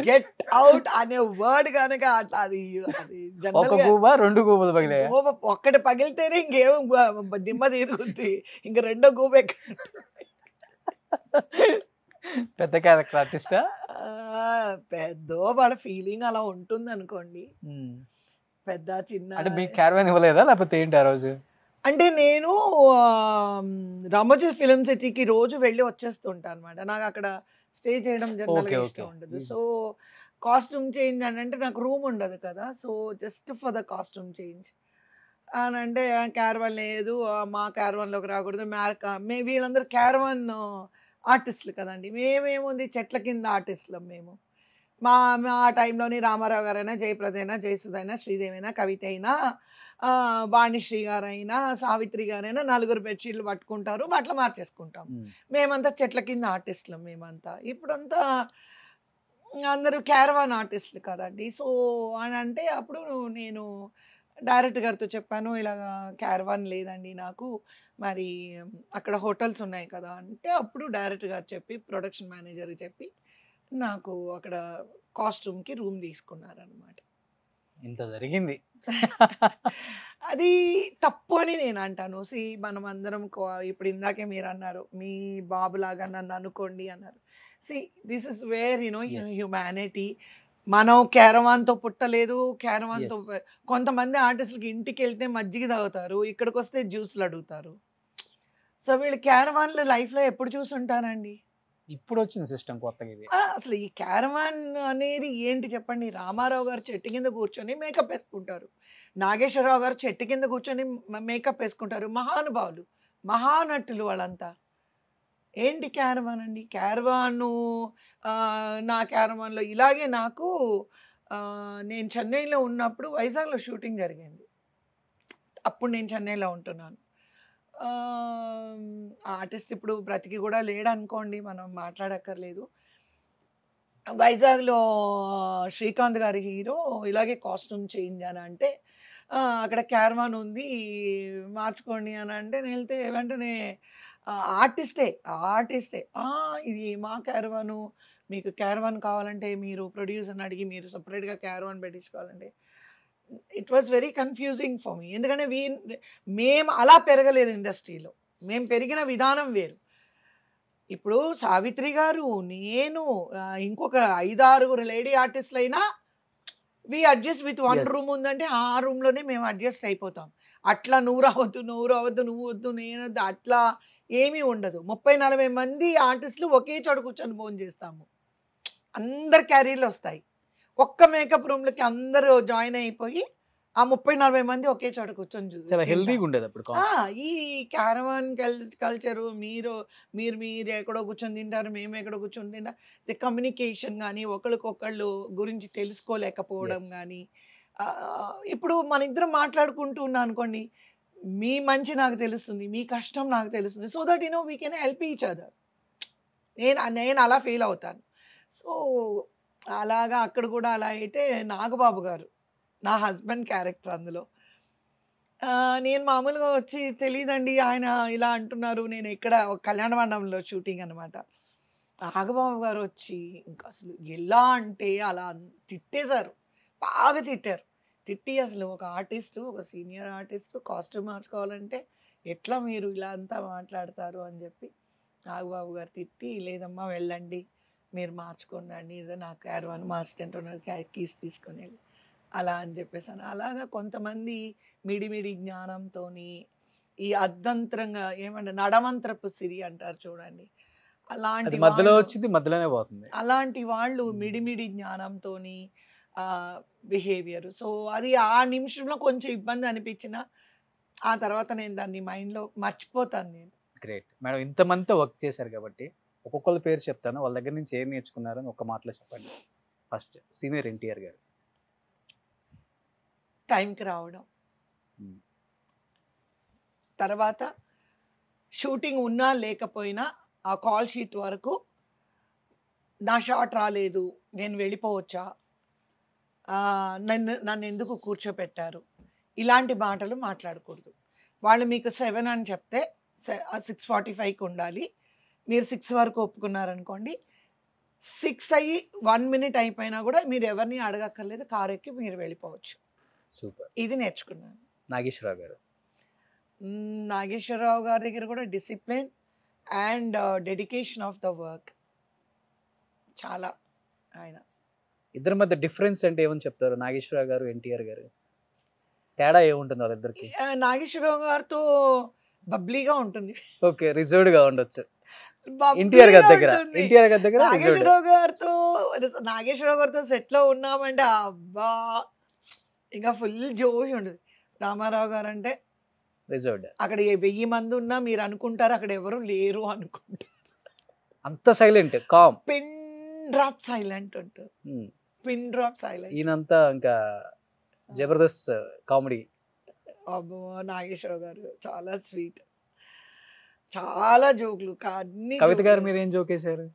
గెట్ అవుట్ అనే వర్డ్ కనుక అది ఒక గూబ 2 గూబలు పగిలే. ఒక్కటి పగిలితేనే ఇంకేం దిమ్మ తీరుగుద్ది, ఇంక రెండో గూబ పెద్ద క్యారెక్టర్ ఆర్టిస్టా? పెద్ద వాళ్ళ ఫీలింగ్ అలా ఉంటుంది అనుకోండి. పెద్ద చిన్న అంటే మీకు క్యారవాన్ ఇవ్వలేదా లేకపోతే ఏంటి ఆ రోజు? అంటే నేను రామోజీ ఫిల్మ్ సిటీకి రోజు వెళ్ళి వచ్చేస్తుంటాను అనమాట. నాకు అక్కడ స్టే చేయడం జనరల్గా ఇష్టం ఉండదు. సో కాస్ట్యూమ్ చేంజ్ అని అంటే నాకు రూమ్ ఉండదు కదా. So just for the costume change అని అంటే క్యారవాన్ లేదు, మా క్యారవాన్లోకి రాకూడదు. వీళ్ళందరూ క్యారవాన్ ఆర్టిస్టులు కదండి. మేమేముంది చెట్ల కింద ఆర్టిస్టులం మేము. ఆ టైంలోని రామారావు గారైనా, జయప్రద అయినా, జయసుధ అయినా, శ్రీదేవి అయినా, కవిత అయినా, వాణిశ్రీ గారైనా, సావిత్రి గారైనా 4 బెడ్షీట్లు పట్టుకుంటారు, బట్టలు మార్చేసుకుంటాం. మేమంతా చెట్ల కింద ఆర్టిస్టులం మేమంతా. ఇప్పుడంతా అందరూ క్యారవాన్ ఆర్టిస్టులు కదండి. సో అని అంటే అప్పుడు నేను డైరెక్టర్ గారితో చెప్పాను, ఇలాగా క్యారవాన్ లేదండి నాకు, మరి అక్కడ హోటల్స్ ఉన్నాయి కదా అంటే అప్పుడు డైరెక్టర్ గారు చెప్పి ప్రొడక్షన్ మేనేజర్కి చెప్పి నాకు అక్కడ కాస్ట్యూమ్కి రూమ్ తీసుకున్నారనమాట. ఇంత జరిగింది. అది తప్పు అని నేను అంటాను. మనం అందరం ఇప్పుడు ఇందాకే మీరు అన్నారు మీ బాబులాగా నన్ను అనుకోండి అన్నారు. See this is where Yes. Humanity. మనం క్యారవాన్తో పుట్టలేదు, క్యారవాన్తో Yes. కొంతమంది ఆర్టిస్టులకి ఇంటికి వెళ్తే మజ్జిగ తాగుతారు, ఇక్కడికి వస్తే జ్యూస్లు అడుగుతారు. సో వీళ్ళు క్యారవాన్లు లైఫ్లో ఎప్పుడు చూసుంటారండి? ఇప్పుడు వచ్చిన సిస్టమ్ కొత్తగా ఇది. అసలు ఈ క్యారవాన్ అనేది ఏంటి చెప్పండి? రామారావు గారు చెట్టు కింద కూర్చొని మేకప్ వేసుకుంటారు, నాగేశ్వరరావు గారు చెట్టు కింద కూర్చొని మేకప్ వేసుకుంటారు. మహానుభావులు, మహానటులు వాళ్ళంతా. ఏంటి క్యారవాన్ అండి? క్యారవాను నా క్యారవాన్లో ఇలాగే నాకు నేను చెన్నైలో ఉన్నప్పుడు వైజాగ్లో షూటింగ్ జరిగింది. అప్పుడు నేను చెన్నైలో ఉంటున్నాను. ఆర్టిస్ట్ ఇప్పుడు బ్రతికి కూడా లేడు అనుకోండి, మనం మాట్లాడక్కర్లేదు. వైజాగ్లో శ్రీకాంత్ గారి హీరో ఇలాగే కాస్ట్యూమ్ చేంజ్ అని అంటే అక్కడ క్యారవాన్ ఉంది మార్చుకోండి అని అంటే నేను వెళ్తే వెంటనే ఆర్టిస్టే ఇది మా క్యారవాను, మీకు క్యారవాన్ కావాలంటే మీరు ప్రొడ్యూసర్ని అడిగి మీరు సపరేట్గా క్యారవాన్ పెట్టించుకోవాలంటే it was very confusing for me. ఎందుకంటే మేము అలా పెరగలేదు ఇండస్ట్రీలో, మేము పెరిగిన విధానం వేరు. ఇప్పుడు సావిత్రి గారు, నేను, ఇంకొక 5-6 లేడీ ఆర్టిస్టులు అయినా we adjust with one Yes. Room ఉందంటే ఆ రూమ్లోనే మేము అడ్జస్ట్ అయిపోతాం. అట్లా నువ్వు రావద్దు, నువ్వు వద్దు, నేను వద్దు, అట్లా ఏమీ ఉండదు. 30-40 మంది ఆర్టిస్టులు ఒకే చోట కూర్చొని ఫోన్ చేస్తాము. అందరు క్యారీర్లు వస్తాయి. ఒక్క మేకప్ రూమ్లకి అందరూ జాయిన్ అయిపోయి ఆ 30-40 మంది ఒకే చోట కూర్చొని చాలా హెల్దీగా ఉండేది అప్పుడు. ఈ క్యారవాన్ కల్చరు మీరు ఎక్కడో కూర్చొని తింటారు, మేము ఎక్కడో కూర్చొని తింటారు. కమ్యూనికేషన్ కానీ ఒకళ్ళకొకళ్ళు గురించి తెలుసుకోలేకపోవడం Yes. కానీ ఇప్పుడు మన ఇద్దరం మాట్లాడుకుంటూ ఉన్నాం అనుకోండి, మీ మంచి నాకు తెలుస్తుంది, మీ కష్టం నాకు తెలుస్తుంది. So that we can help each other. నేను అలా ఫీల్ అవుతాను. సో అలాగా అక్కడ కూడా అలా అయితే నాగబాబు గారు నా హస్బెండ్ క్యారెక్టర్ అందులో. నేను మామూలుగా వచ్చి తెలియదండి ఆయన ఇలా అంటున్నారు, నేను ఇక్కడ ఒక కళ్యాణ మండపంలో షూటింగ్ అనమాట. నాగబాబు గారు వచ్చి ఇంకా అసలు ఎలా అంటే అలా తిట్టేశారు, బాగా తిట్టారు. తిట్టి అసలు ఒక ఆర్టిస్టు, ఒక సీనియర్ ఆర్టిస్టు కాస్ట్యూమ్ మార్చుకోవాలంటే ఎట్లా మీరు ఇలా అంతా మాట్లాడతారు అని చెప్పి నాగబాబు గారు తిట్టి, లేదమ్మా వెళ్ళండి మీరు మార్చుకోండి అండి, ఇదే నా క్యారవాన్ మా అసిస్టెంట్ ఉన్నారు కీస్ తీసుకొని వెళ్ళి అలా అని చెప్పేసాను. అలాగా కొంతమంది మిడిమిడి జ్ఞానంతో ఈ అర్ధంతరంగా ఏమంటారు నడమంత్రపు సిరి అంటారు చూడండి, అలాంటి మధ్యలో వాళ్ళు- వచ్చింది మధ్యలోనే పోతుంది. అలాంటి వాళ్ళు మిడిమిడి జ్ఞానంతో బిహేవియర్. సో అది ఆ నిమిషంలో కొంచెం ఇబ్బంది అనిపించిన ఆ తర్వాత నేను దాన్ని మైండ్లో మర్చిపోతాను నేను. గ్రేట్ మేడం, ఇంతమందితో వర్క్ చేశారు కాబట్టి ఒక్కొక్కరి పేరు చెప్తాను, వాళ్ళ దగ్గర నుంచి ఏం నేర్చుకున్నారని ఒక మాటలో చెప్పండి. ఫస్ట్ సీనియర్ ఎన్టీఆర్ గారు. టైంకి రావడం, తర్వాత షూటింగ్ ఉన్నా లేకపోయినా ఆ కాల్ షీట్ వరకు నా షాట్ రాలేదు నేను వెళ్ళిపోవచ్చా, నన్ను ఎందుకు కూర్చోపెట్టారు, ఇలాంటి మాటలు మాట్లాడకూడదు. వాళ్ళు మీకు 7 అని చెప్తే 6:45కి ఉండాలి, మీరు 6 వరకు ఒప్పుకున్నారనుకోండి, 6 అయ్యి 1 మినిట్ అయిపోయినా కూడా మీరు ఎవరిని అడగక్కర్లేదు, కారు ఎక్కి మీరు వెళ్ళిపోవచ్చు. సూపర్. ఇది నేర్చుకున్నాను. నాగేశ్వరరావు గారు. నాగేశ్వరరావు గారి దగ్గర కూడా discipline and dedication of the work చాలా. ఆయన ఇద్దరి మధ్య డిఫరెన్స్ అంటే ఏమని చెప్తారు? నాగేశ్వరరావు గారు, ఎన్టీఆర్ గారు తేడా ఏముంటుంది వాళ్ళిద్దరికి? నాగేశ్వరరావు గారితో బబ్లీగా ఉంటుంది, ఓకే, రిజర్వ్డ్ గా ఉండొచ్చు. బబ్లీగా ఎన్టీఆర్ గారి దగ్గర ఉంటుంది. ఎన్టీఆర్ గారి దగ్గర రిజర్వ్డ్. నాగేశ్వరరావు గారితో సెట్ లో ఉన్నామంటే అబ్బా ఇంకా ఫుల్ జోష్ ఉంటుంది. రామారావు గారు అంటే రిజర్వ్డ్. అక్కడ 1000 మంది ఉన్నా మీరు అనుకుంటారు అక్కడ ఎవరు లేరు అనుకుంటారు. అంత silent, calm, pin drop silent ఉంటుంది, పిన్ డ్రాప్ సైలెంట్. ఈయనంతా ఇంకా జబర్దస్త్ కామెడీ. అబ్బో నాగేశ్వరరావు గారు చాలా స్వీట్, చాలా జోకులు. అన్ని కవిత గారి జోకులు. మీద ఏం జోకేశారు?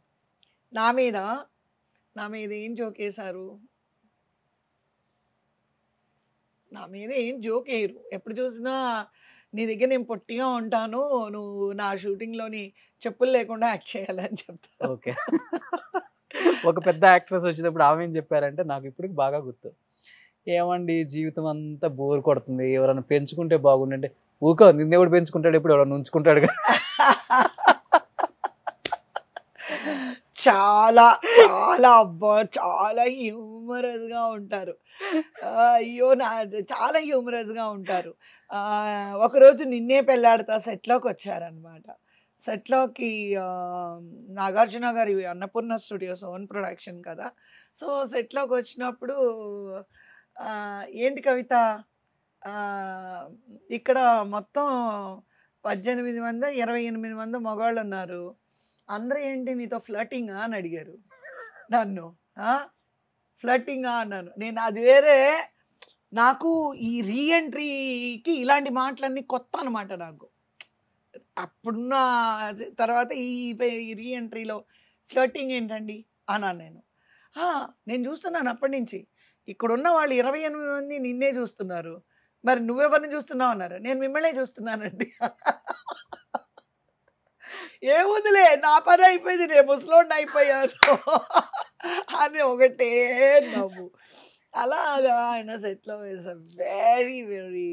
నా మీద ఏం జోకేశారు? నా మీద ఏం జోక్ వేయరు. ఎప్పుడు చూసినా నీ దగ్గర నేను పొట్టిగా ఉంటాను, నువ్వు నా షూటింగ్లోని చెప్పులు లేకుండా యాక్ట్ చేయాలని చెప్తాను. ఓకే. ఒక పెద్ద యాక్ట్రెస్ వచ్చినప్పుడు ఆమె ఏం చెప్పారంటే నాకు ఇప్పటికి బాగా గుర్తు, ఏమండి జీవితం అంతా బోర్ కొడుతుంది, ఎవరైనా పెంచుకుంటే బాగుండంటే, ఊకో నిన్నెవడు పెంచుకుంటాడు, ఇప్పుడు ఎవరైనా ఉంచుకుంటాడు కదా. చాలా చాలా అబ్బా చాలా హ్యూమరస్ గా ఉంటారు. అయ్యో నా చాలా హ్యూమరస్ గా ఉంటారు. ఒకరోజు నిన్నే పెళ్ళాడతా సెట్లోకి వచ్చారనమాట. సెట్లోకి నాగార్జున గారి అన్నపూర్ణ స్టూడియోస్ ఓన్ ప్రొడక్షన్ కదా. సో సెట్లోకి వచ్చినప్పుడు ఏంటి కవిత, ఇక్కడ మొత్తం 18 మంది 28 మంది మగవాళ్ళు ఉన్నారు, అందరూ ఏంటి నీతో ఫ్లర్టింగా అని అడిగారు నన్ను. ఫ్లర్టింగా అన్నాను నేను. అది వేరే, నాకు ఈ రీఎంట్రీకి ఇలాంటి మాటలన్నీ కొత్త అనమాట నాకు. అప్పుడున్న తర్వాత ఈ రీఎంట్రీలో ఫ్లర్టింగ్ ఏంటండి అన్నాను నేను. నేను చూస్తున్నాను అప్పటి నుంచి, ఇక్కడున్న వాళ్ళు 28 మంది నిన్నే చూస్తున్నారు, మరి నువ్వెవరిని చూస్తున్నావు అన్నారు. నేను మిమ్మల్నే చూస్తున్నానండి. ఏముందిలే నా పని అయిపోయింది, నేను ముసలోడిని అయిపోయాను అని ఒకటే నవ్వు. అలాగా ఆయన సెట్లో is a very very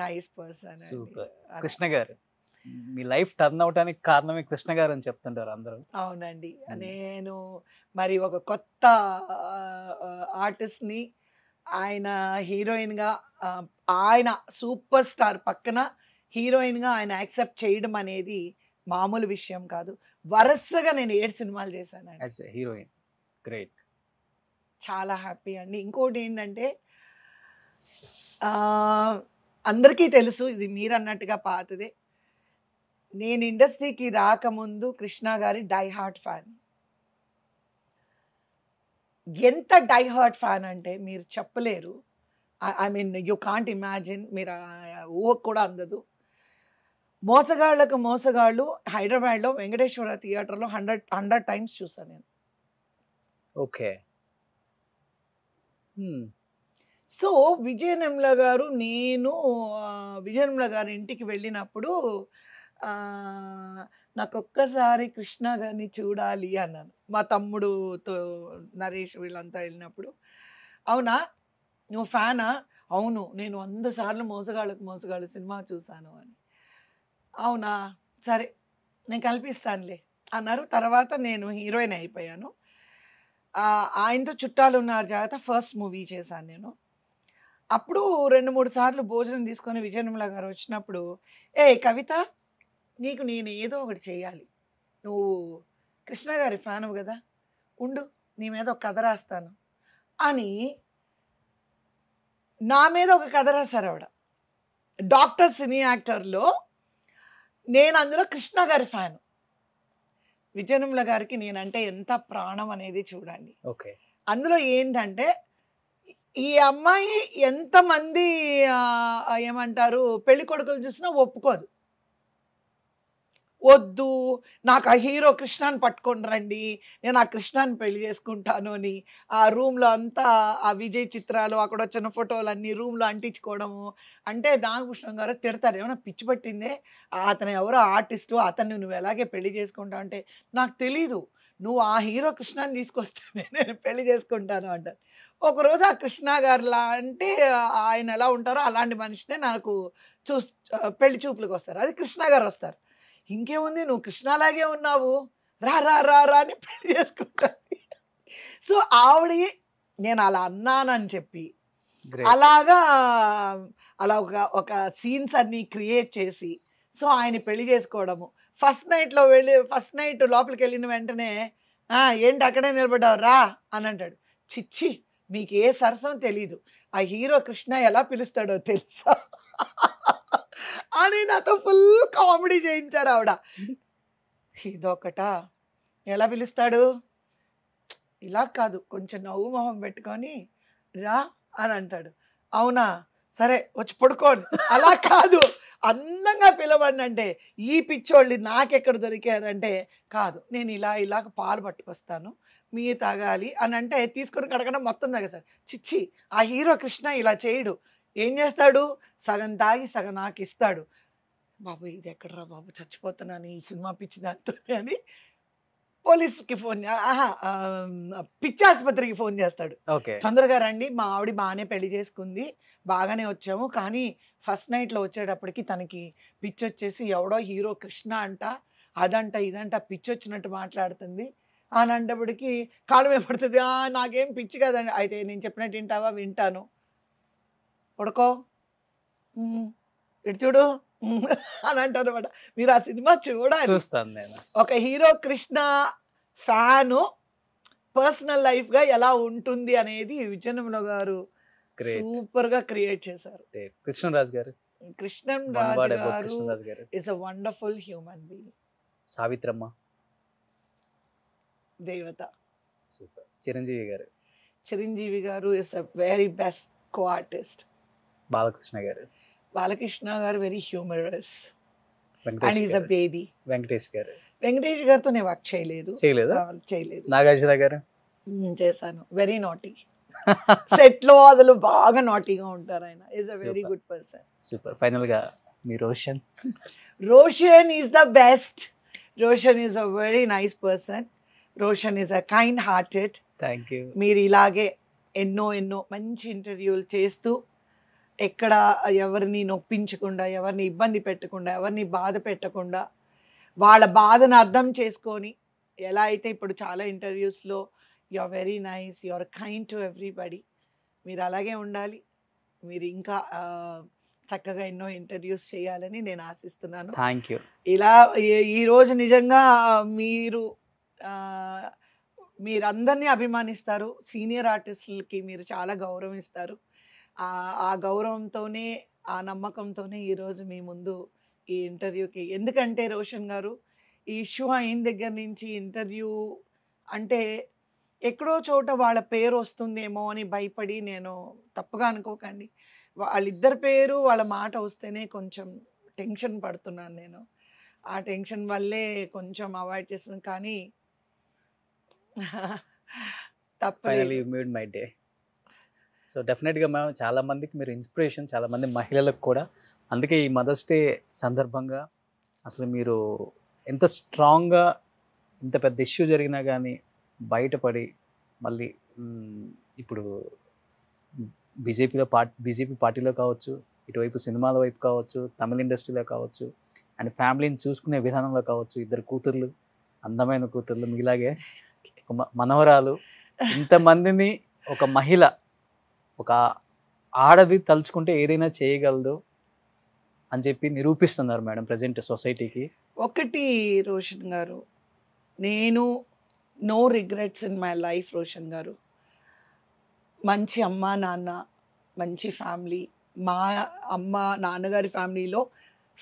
nice person. Super. Krishna గారు, మీ లైఫ్ టర్న్ అవటానికి కారణమే కృష్ణ గారు అని చెప్తుంటారు అందరూ. అవునండి. నేను మరి ఒక కొత్త ఆర్టిస్ట్ని ఆయన హీరోయిన్గా, ఆయన సూపర్ స్టార్ పక్కన హీరోయిన్గా ఆయన యాక్సెప్ట్ చేయడం అనేది మామూలు విషయం కాదు. వరుసగా నేను 7 సినిమాలు చేశాను యాజ్ ఎ హీరోయిన్. గ్రేట్. చాలా హ్యాపీ అండి. ఇంకోటి ఏంటంటే అందరికీ తెలుసు, ఇది మీరు అన్నట్టుగా పాతదే, నేను ఇండస్ట్రీకి రాకముందు కృష్ణ గారి డై హార్ట్ ఫ్యాన్. ఎంత డై హార్ట్ ఫ్యాన్ అంటే మీరు చెప్పలేరు. I mean you can't imagine, మీరు ఊహకు కూడా అందదు. మోసగాళ్ళకు మోసగాళ్ళు హైదరాబాద్లో వెంకటేశ్వర థియేటర్లో 100 టైమ్స్ చూసాను నేను. ఓకే. సో విజయ నిర్మల గారు, నేను విజయ నిర్మల గారి ఇంటికి వెళ్ళినప్పుడు నాకు ఒక్కసారి కృష్ణ గారిని చూడాలి అన్నాను. మా తమ్ముడుతో నరేష్ వీళ్ళంతా వెళ్ళినప్పుడు. అవునా నువ్వు ఫ్యానా? అవును, నేను 100 సార్లు మోసగాళ్ళకు మోసగాళ్ళు సినిమా చూశాను అని. అవునా, సరే నేను కల్పిస్తానులే అన్నారు. తర్వాత నేను హీరోయిన్ అయిపోయాను. ఆయనతో చుట్టాలు ఉన్నారు జాగ్రత్త ఫస్ట్ మూవీ చేశాను నేను. అప్పుడు 2-3 సార్లు భోజనం తీసుకొని విజయ నిర్మల గారు వచ్చినప్పుడు, కవిత నీకు నేను ఏదో ఒకటి చేయాలి, నువ్వు కృష్ణ గారి ఫ్యాను కదా, ఉండు నీ మీద ఒక కథ రాస్తాను అని నా మీద ఒక కథ రాశారు ఆవిడ. డాక్టర్ సినీ యాక్టర్లో నేను అందులో కృష్ణ గారి ఫ్యాను. విజయ నిర్మల గారికి నేనంటే ఎంత ప్రాణం అనేది చూడండి. ఓకే. అందులో ఏంటంటే ఈ అమ్మాయి ఎంతమంది ఏమంటారు పెళ్లి కొడుకులు చూసినా ఒప్పుకోదు. వద్దు, నాకు ఆ హీరో కృష్ణాని పట్టుకొని రండి, నేను ఆ కృష్ణాని పెళ్లి చేసుకుంటాను అని ఆ రూమ్లో అంతా ఆ విజయ్ చిత్రాలు అక్కడ వచ్చిన ఫోటోలు అన్నీ రూమ్లో అంటించుకోవడము. అంటే నాగభూషణం గారు తిడతారు, ఏమైనా పిచ్చి పట్టిందే, అతను ఎవరో ఆర్టిస్టు, అతన్ని నువ్వు ఎలాగే పెళ్లి చేసుకుంటావు అంటే, నాకు తెలీదు, నువ్వు ఆ హీరో కృష్ణాని తీసుకొస్తేనే నేను పెళ్లి చేసుకుంటాను అంటారు. ఒకరోజు ఆ కృష్ణ గారులా అంటే ఆయన ఎలా ఉంటారో అలాంటి మనిషినే నాకు పెళ్లి చూపులకు వస్తారు. అది కృష్ణ గారు వస్తారు. ఇంకేముంది, నువ్వు కృష్ణలాగే ఉన్నావు, రా రా రా రా అని పెళ్లి చేసుకుంటాను. సో ఆవిడ నేను అలా అన్నానని చెప్పి అలాగా అలా ఒక సీన్స్ అన్నీ క్రియేట్ చేసి సో ఆయన పెళ్లి చేసుకోవడము. ఫస్ట్ నైట్ లోపలికి వెళ్ళిన వెంటనే ఏంటి అక్కడే నిలబడ్డావు రా అని అంటాడు. చిచ్చి మీకు ఏ సరసం తెలీదు, ఆ హీరో కృష్ణ ఎలా పిలుస్తాడో తెలుసా అని నాతో ఫుల్ కామెడీ చేయించారు ఆవిడ. ఇదొకటా, ఎలా పిలుస్తాడు, ఇలా కాదు కొంచెం నవ్వు మొహం పెట్టుకొని రా అని అంటాడు. అవునా, సరే వచ్చి పడుకోండి, అలా కాదు అందంగా పిలవండి అంటే, ఈ పిచ్చోళ్ళు నాకెక్కడ దొరికారంటే, కాదు నేను ఇలా పాలు పట్టుకొస్తాను మీరు తాగాలి అని అంటే తీసుకొని కడగడం మొత్తం తాగేస్తాడు. చిచ్చి ఆ హీరో కృష్ణ ఇలా చేయడు, ఏం చేస్తాడు, సగం తాగి సగం నాకు ఇస్తాడు. బాబు ఇది ఎక్కడరా బాబు, చచ్చిపోతున్నాను ఈ సినిమా పిచ్చి దాంతో అని పోలీస్కి ఫోన్, పిచ్చి ఆసుపత్రికి ఫోన్ చేస్తాడు. తొందరగా రండి, మా ఆవిడ బాగానే పెళ్లి చేసుకుంది, బాగానే వచ్చాము, కానీ ఫస్ట్ నైట్లో వచ్చేటప్పటికి తనకి పిచ్చి వచ్చేసి ఎవడో హీరో కృష్ణ అంట, అదంట ఇదంట పిచ్చి వచ్చినట్టు మాట్లాడుతుంది, అని అంటప్పటికి కాళ్ళు మీద పడుతుంది. నాకేం పిచ్చి కదండి. అయితే నేను చెప్పినట్టు వింటావా? వింటాను. పడుకో, ఇటు చూడు అని అంటారనమాట. మీరు ఆ సినిమా చూడాలి. చూస్తాను నేను. ఒక హీరో కృష్ణ ఫ్యాను పర్సనల్ లైఫ్గా ఎలా ఉంటుంది అనేది విజయనిర్మల గారు సూపర్ గా క్రియేట్ చేశారు. కృష్ణరాజు గారు, కృష్ణరాజు గారు is a wonderful human being. Savitramma దేవత. సూపర్. చిరంజీవి గారు is a very best co artist. Balakrishna గారు very humorous and is a baby. Venkatesh గారితో నేను వర్క్ చేయలేదు. నాగార్జున గారు చేశాను. Very naughty. సెట్ లో అసలు బాగా నాటీగా ఉంటారు ఆయన. Is a very good person. Super. Final గా మీ Roshan is the best. Roshan is a very nice person. Roshan is a kind hearted. Thank you. మీరు ఇలాగే ఎన్నో మంచి ఇంటర్వ్యూలు చేస్తూ ఎక్కడ ఎవరిని నొప్పించకుండా, ఎవరిని ఇబ్బంది పెట్టకుండా, ఎవరిని బాధ పెట్టకుండా, వాళ్ళ బాధను అర్థం చేసుకొని, ఎలా అయితే ఇప్పుడు చాలా ఇంటర్వ్యూస్లో you are very nice, you are kind to everybody. మీరు అలాగే ఉండాలి. మీరు ఇంకా చక్కగా ఎన్నో ఇంటర్వ్యూస్ చేయాలని నేను ఆశిస్తున్నాను. Thank you. ఇలా ఈరోజు నిజంగా మీరందరినీ అభిమానిస్తారు. సీనియర్ ఆర్టిస్టులకి మీరు చాలా గౌరవం ఇస్తారు. ఆ గౌరవంతోనే, ఆ నమ్మకంతోనే ఈరోజు మీ ముందు ఈ ఇంటర్వ్యూకి. ఎందుకంటే రోషన్ గారు ఈ ఇష్యూ అయిన దగ్గర నుంచి ఇంటర్వ్యూ అంటే ఎక్కడో చోట వాళ్ళ పేరు వస్తుందేమో అని భయపడి, నేను తప్పుగా అనుకోకండి, వాళ్ళిద్దరి పేరు వాళ్ళ మాట వస్తేనే కొంచెం టెన్షన్ పడుతున్నాను నేను. ఆ టెన్షన్ వల్లే కొంచెం అవాయిడ్ చేస్తున్నాను. కానీ తప్పలేదు. సో డెఫినెట్గా మ్యామ్, చాలా మందికి మీరు ఇన్స్పిరేషన్, చాలా మంది మహిళలకు కూడా. అందుకే ఈ మదర్స్ డే సందర్భంగా అసలు మీరు ఎంత స్ట్రాంగ్గా, ఇంత పెద్ద ఇష్యూ జరిగినా కానీ బయటపడి, మళ్ళీ ఇప్పుడు బీజేపీ పార్టీలో కావచ్చు, ఇటువైపు సినిమాల వైపు కావచ్చు, తమిళ ఇండస్ట్రీలో కావచ్చు, అండ్ ఫ్యామిలీని చూసుకునే విధానంలో కావచ్చు, ఇద్దరు కూతుర్లు, అందమైన కూతుర్లు, మీలాగే ఒక మనవరాలు, ఇంతమందిని ఒక మహిళ, ఒక ఆడది తలుచుకుంటే ఏదైనా చేయగలదు అని చెప్పి నిరూపిస్తున్నారు మేడం ప్రజెంట్ సొసైటీకి. ఒకటి రోషన్ గారు, నేను no regrets in my life. Roshan గారు మంచి అమ్మ నాన్న, మంచి ఫ్యామిలీ. మా అమ్మ నాన్నగారి ఫ్యామిలీలో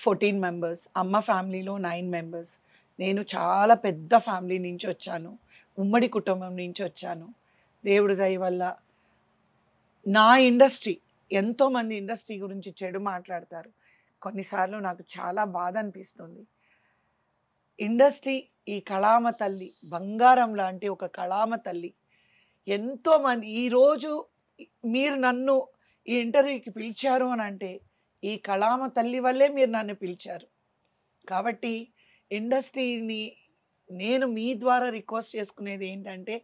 14 మెంబర్స్, అమ్మ ఫ్యామిలీలో 9 మెంబర్స్. నేను చాలా పెద్ద ఫ్యామిలీ నుంచి వచ్చాను, ఉమ్మడి కుటుంబం నుంచి వచ్చాను. దేవుడి దయ వల్ల నా ఇండస్ట్రీ, ఎంతోమంది ఇండస్ట్రీ గురించి చెడు మాట్లాడతారు. కొన్నిసార్లు నాకు చాలా బాధ అనిపిస్తుంది. ఇండస్ట్రీ, ఈ కళామ తల్లి, బంగారం లాంటి ఒక కళామ తల్లి, ఎంతోమంది ఈరోజు మీరు నన్ను ఈ ఇంటర్వ్యూకి పిలిచారు అని అంటే ఈ కళామ తల్లి వల్లే మీరు నన్ను పిలిచారు. కాబట్టి ఇండస్ట్రీని నేను మీ ద్వారా రిక్వెస్ట్ చేసుకునేది ఏంటంటే,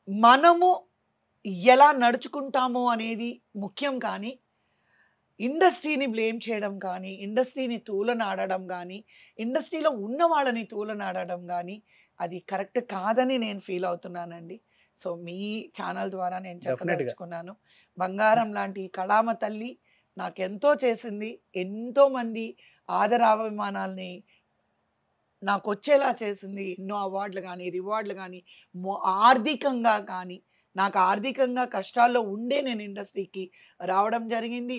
మనము ఎలా నడుచుకుంటామో అనేది ముఖ్యం. కానీ ఇండస్ట్రీని బ్లేమ్ చేయడం కానీ, ఇండస్ట్రీని తూలనాడడం కానీ, ఇండస్ట్రీలో ఉన్న వాళ్ళని తూలనాడడం కానీ అది కరెక్ట్ కాదని నేను ఫీల్ అవుతున్నానండి. సో మీ ఛానల్ ద్వారా నేను చెప్పదలుచుకున్నాను, బంగారం లాంటి కళామ తల్లి నాకెంతో చేసింది. ఎంతోమంది ఆదరాభిమానాల్ని నాకు వచ్చేలా చేసింది. ఎన్నో అవార్డులు కానీ, రివార్డులు కానీ, ఆర్థికంగా కానీ. నాకు ఆర్థికంగా కష్టాల్లో ఉండే నేను ఇండస్ట్రీకి రావడం జరిగింది.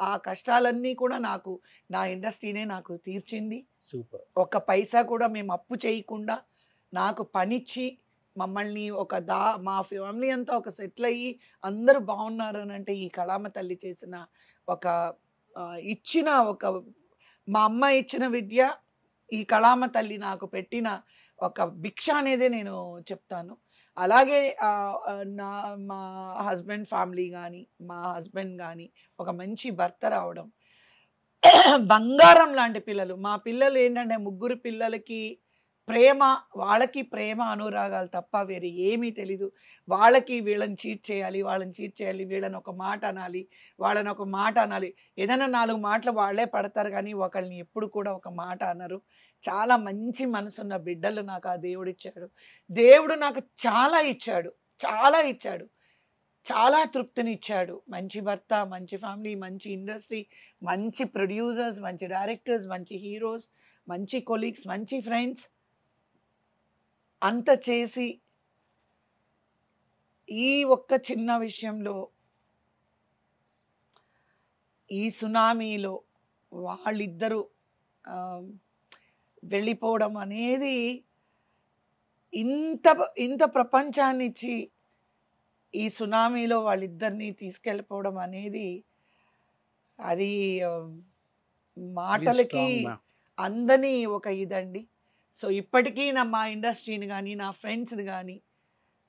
ఆ కష్టాలన్నీ కూడా నాకు నా ఇండస్ట్రీనే నాకు తీర్చింది. సూపర్. ఒక పైసా కూడా మేము అప్పు చేయకుండా నాకు పనిచ్చి మమ్మల్ని మా ఫ్యామిలీ అంతా ఒక సెటిల్ అయ్యి అందరూ బాగున్నారు అని అంటే ఈ కళామ తల్లి చేసిన ఇచ్చిన మా అమ్మ ఇచ్చిన విద్య, ఈ కళామ తల్లి నాకు పెట్టిన ఒక భిక్ష అనేదే నేను చెప్తాను. అలాగే మా హస్బెండ్ ఫ్యామిలీ కానీ, మా హస్బెండ్ కానీ ఒక మంచి భర్త రావడం, బంగారం లాంటి పిల్లలు. మా పిల్లలు ఏంటంటే 3 పిల్లలకి వాళ్ళకి ప్రేమ అనురాగాలు తప్ప వేరే ఏమీ తెలీదు. వాళ్ళకి వీళ్ళని చీట్ చేయాలి, వీళ్ళని ఒక మాట అనాలి, వాళ్ళని ఒక మాట అనాలి. ఏదైనా 4 మాటలు వాళ్ళే పడతారు కానీ ఒకళ్ళని ఎప్పుడు కూడా ఒక మాట అనరు. చాలా మంచి మనసున్న బిడ్డలు నాకు ఆ దేవుడిచ్చాడు. దేవుడు నాకు చాలా ఇచ్చాడు. చాలా తృప్తినిచ్చాడు. మంచి భర్త, మంచి ఫ్యామిలీ, మంచి ఇండస్ట్రీ, మంచి ప్రొడ్యూసర్స్, మంచి డైరెక్టర్స్, మంచి హీరోస్, మంచి కొలీగ్స్, మంచి ఫ్రెండ్స్. అంత చేసి ఈ ఒక్క చిన్న విషయంలో, ఈ సునామీలో వాళ్ళిద్దరూ వెళ్ళిపోవడం అనేది, ఇంత ప్రపంచాన్ని ఇచ్చి ఈ సునామీలో వాళ్ళిద్దరిని తీసుకెళ్ళిపోవడం అనేది, అది మాటలకి అందని ఒక ఇదండి. సో ఇప్పటికీ మా ఇండస్ట్రీని కానీ, నా ఫ్రెండ్స్ని కానీ,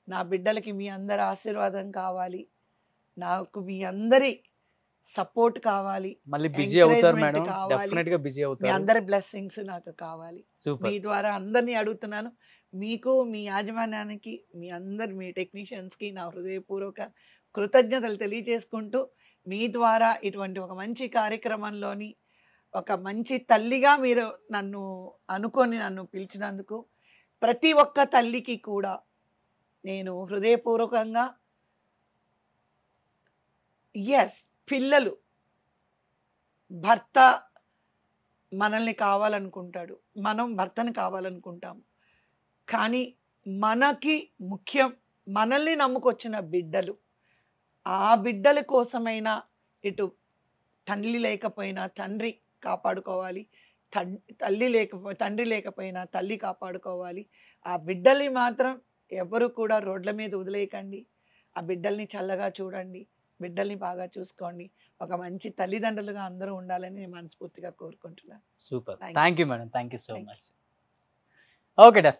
నా బిడ్డలకి మీ అందరి ఆశీర్వాదం కావాలి, నాకు మీ అందరి సపోర్ట్ కావాలి, మళ్ళీ బిజీ అవుతారు మేడం, డెఫినెట్ గా బిజీ మీ అవుతారు. అందరి బ్లెస్సింగ్స్ నాకు కావాలి. సూపర్. మీ ద్వారా అందరినీ అడుగుతున్నాను. మీకు, మీ యాజమాన్యానికి, మీ టెక్నీషియన్స్కి నా హృదయపూర్వక కృతజ్ఞతలు తెలియజేసుకుంటూ, మీ ద్వారా ఇటువంటి ఒక మంచి కార్యక్రమంలోని ఒక మంచి తల్లిగా మీరు నన్ను పిలిచినందుకు ప్రతి ఒక్క తల్లికి కూడా నేను హృదయపూర్వకంగా, పిల్లలు, భర్త మనల్ని కావాలనుకుంటాడు, మనం భర్తని కావాలనుకుంటాము, కానీ మనకి ముఖ్యం మనల్ని నమ్ముకొచ్చిన బిడ్డలు. ఆ బిడ్డల కోసమైనా ఇటు తండ్రి లేకపోయినా తండ్రి కాపాడుకోవాలి, తండ్రి లేకపోయినా తల్లి కాపాడుకోవాలి. ఆ బిడ్డల్ని మాత్రం ఎవరు కూడా రోడ్ల మీద వదిలేయకండి. ఆ బిడ్డల్ని చల్లగా చూడండి, బిడ్డల్ని బాగా చూసుకోండి. ఒక మంచి తల్లిదండ్రులుగా అందరూ ఉండాలని నేను మనస్ఫూర్తిగా కోరుకుంటున్నాను. Super. Thank you. Thank you madam, thank you so Thank much. Okay డా.